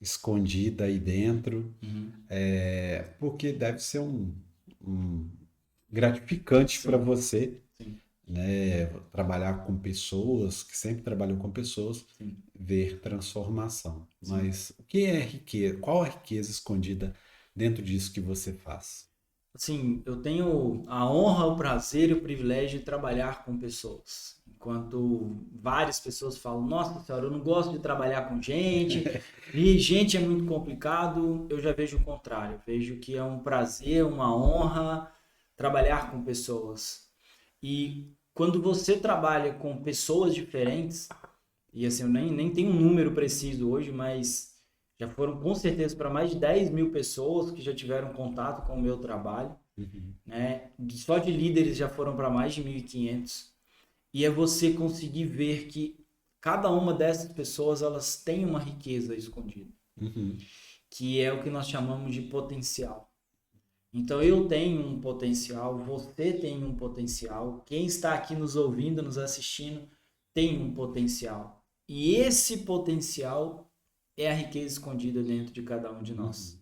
escondida aí dentro? Uhum. Porque deve ser um gratificante para Sim, você, sim, né, trabalhar com pessoas, que sempre trabalhou com pessoas, sim, ver transformação. sim. Mas o que é riqueza? Qual a riqueza escondida dentro disso que você faz? Assim, eu tenho a honra, o prazer e o privilégio de trabalhar com pessoas. Enquanto várias pessoas falam, nossa senhora, eu não gosto de trabalhar com gente, e gente é muito complicado, eu já vejo o contrário. Eu vejo que é um prazer, uma honra trabalhar com pessoas. E quando você trabalha com pessoas diferentes, e assim, eu nem tenho um número preciso hoje, mas já foram com certeza para mais de 10 mil pessoas que já tiveram contato com o meu trabalho, Uhum, né? Só de líderes já foram para mais de 1.500. E é você conseguir ver que cada uma dessas pessoas elas têm uma riqueza escondida, uhum, que é o que nós chamamos de potencial. Então eu tenho um potencial, você tem um potencial, quem está aqui nos ouvindo, nos assistindo, tem um potencial. E esse potencial é a riqueza escondida dentro de cada um de uhum, nós.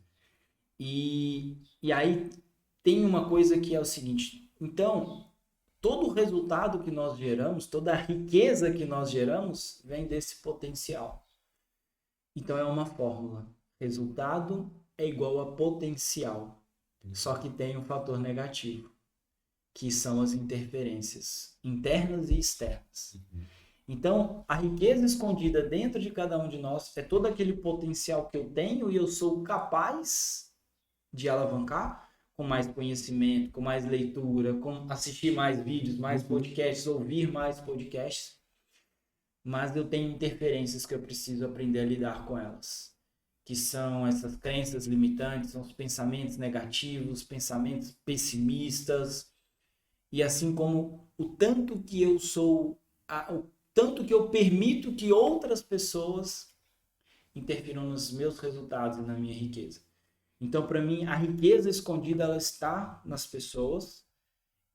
E aí tem uma coisa que é o seguinte: então, todo o resultado que nós geramos, toda a riqueza que nós geramos, vem desse potencial. Então é uma fórmula. Resultado é igual a potencial. Só que tem um fator negativo, que são as interferências internas e externas. Então, a riqueza escondida dentro de cada um de nós é todo aquele potencial que eu tenho e eu sou capaz de alavancar com mais conhecimento, com mais leitura, com assistir mais vídeos, mais uhum, podcasts, ouvir mais podcasts, mas eu tenho interferências que eu preciso aprender a lidar com elas, que são essas crenças limitantes, são os pensamentos negativos, pensamentos pessimistas, e assim como o tanto que eu sou tanto que eu permito que outras pessoas interfiram nos meus resultados e na minha riqueza. Então, para mim, a riqueza escondida ela está nas pessoas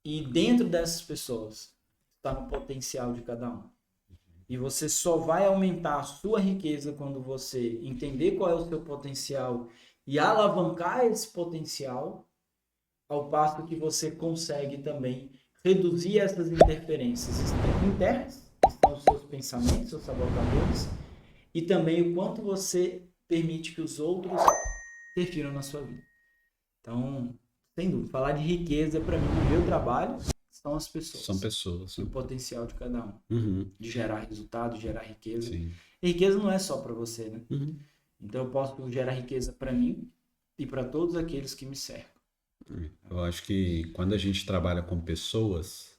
e dentro dessas pessoas está no potencial de cada um. E você só vai aumentar a sua riqueza quando você entender qual é o seu potencial e alavancar esse potencial, ao passo que você consegue também reduzir essas interferências internas, que são os seus pensamentos, seus sabotadores, e também o quanto você permite que os outros interfiram na sua vida. Então, sem dúvida, falar de riqueza para mim, no meu trabalho, são as pessoas. São pessoas. O potencial de cada um. Uhum. De gerar resultado, de gerar riqueza. Sim. E riqueza não é só para você, né? Uhum. Então eu posso gerar riqueza para mim e para todos aqueles que me cercam. Eu acho que quando a gente trabalha com pessoas,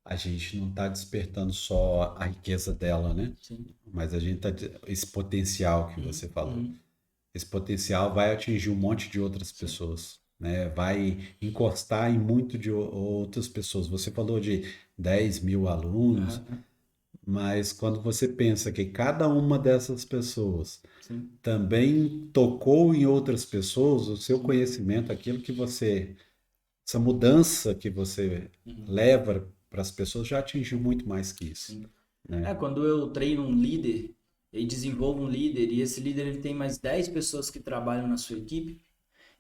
a gente não está despertando só a riqueza dela, né? Sim. Mas a gente esse potencial que você falou. Esse potencial vai atingir um monte de outras pessoas, né? Vai encostar em muito de outras pessoas. Você falou de 10 mil alunos, mas quando você pensa que cada uma dessas pessoas também tocou em outras pessoas, o seu conhecimento, aquilo que você, essa mudança que você leva para as pessoas já atingiu muito mais que isso. Né? Quando eu treino um líder e desenvolvo um líder, e esse líder ele tem mais 10 pessoas que trabalham na sua equipe,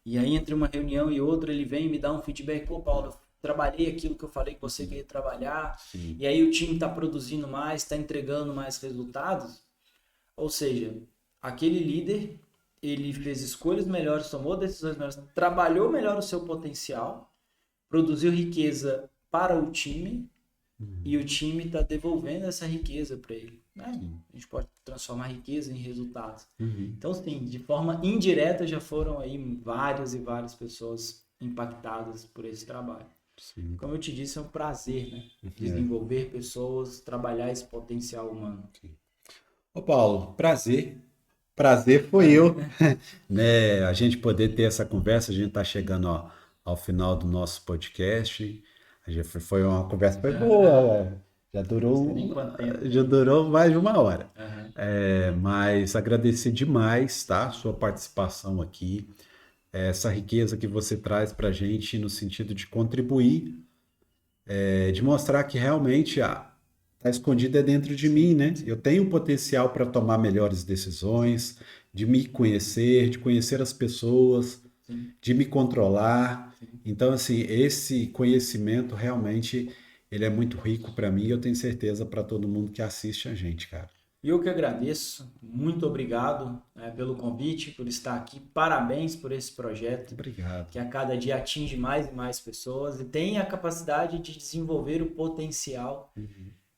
e aí entre uma reunião e outra ele vem e me dá um feedback: pô, Paulo, trabalhei aquilo que eu falei que você queria trabalhar, e aí o time está produzindo mais, está entregando mais resultados. Ou seja, aquele líder, ele fez escolhas melhores, tomou decisões melhores, trabalhou melhor o seu potencial, produziu riqueza para o time, e o time está devolvendo essa riqueza para ele. Né? A gente pode transformar riqueza em resultados. Então, sim, de forma indireta já foram aí várias e várias pessoas impactadas por esse trabalho. Sim. Como eu te disse, é um prazer, né? Desenvolver pessoas, trabalhar esse potencial humano. Ô Paulo, prazer. Prazer foi eu, né? A gente poder ter essa conversa. A gente está chegando ao final do nosso podcast. Foi uma conversa foi boa. Já durou mais de uma hora. Mas agradecer demais, tá? Sua participação aqui. Essa riqueza que você traz para a gente no sentido de contribuir, de mostrar que realmente está escondida dentro de mim, né? Eu tenho potencial para tomar melhores decisões, de me conhecer, de conhecer as pessoas, de me controlar. Então, assim, esse conhecimento realmente ele é muito rico para mim e eu tenho certeza para todo mundo que assiste a gente, cara. Eu que agradeço, muito obrigado pelo convite, por estar aqui, parabéns por esse projeto. Obrigado. Que a cada dia atinge mais e mais pessoas e tem a capacidade de desenvolver o potencial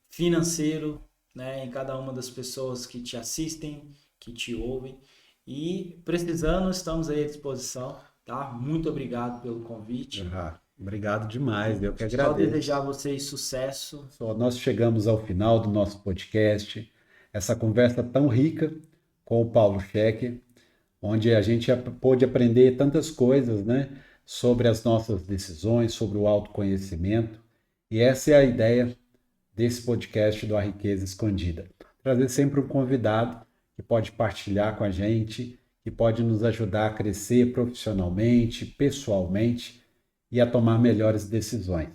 financeiro, né, em cada uma das pessoas que te assistem, que te ouvem. E precisando, estamos aí à disposição, tá? Muito obrigado pelo convite. Obrigado demais, eu que agradeço. Só desejar a vocês sucesso. Nós chegamos ao final do nosso podcast. Essa conversa tão rica com o Paulo Schecker, onde a gente pôde aprender tantas coisas, né, sobre as nossas decisões, sobre o autoconhecimento. E essa é a ideia desse podcast do A Riqueza Escondida. Trazer sempre um convidado que pode partilhar com a gente, que pode nos ajudar a crescer profissionalmente, pessoalmente e a tomar melhores decisões.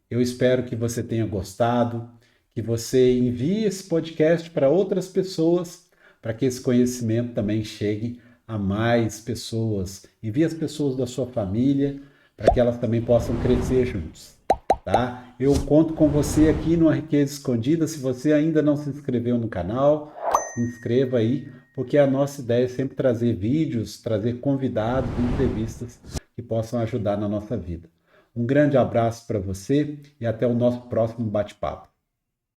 Eu espero que você tenha gostado, que você envie esse podcast para outras pessoas, para que esse conhecimento também chegue a mais pessoas. Envie as pessoas da sua família, para que elas também possam crescer juntos. Tá? Eu conto com você aqui no A Riqueza Escondida. Se você ainda não se inscreveu no canal, se inscreva aí, porque a nossa ideia é sempre trazer vídeos, trazer convidados, entrevistas que possam ajudar na nossa vida. Um grande abraço para você e até o nosso próximo bate-papo.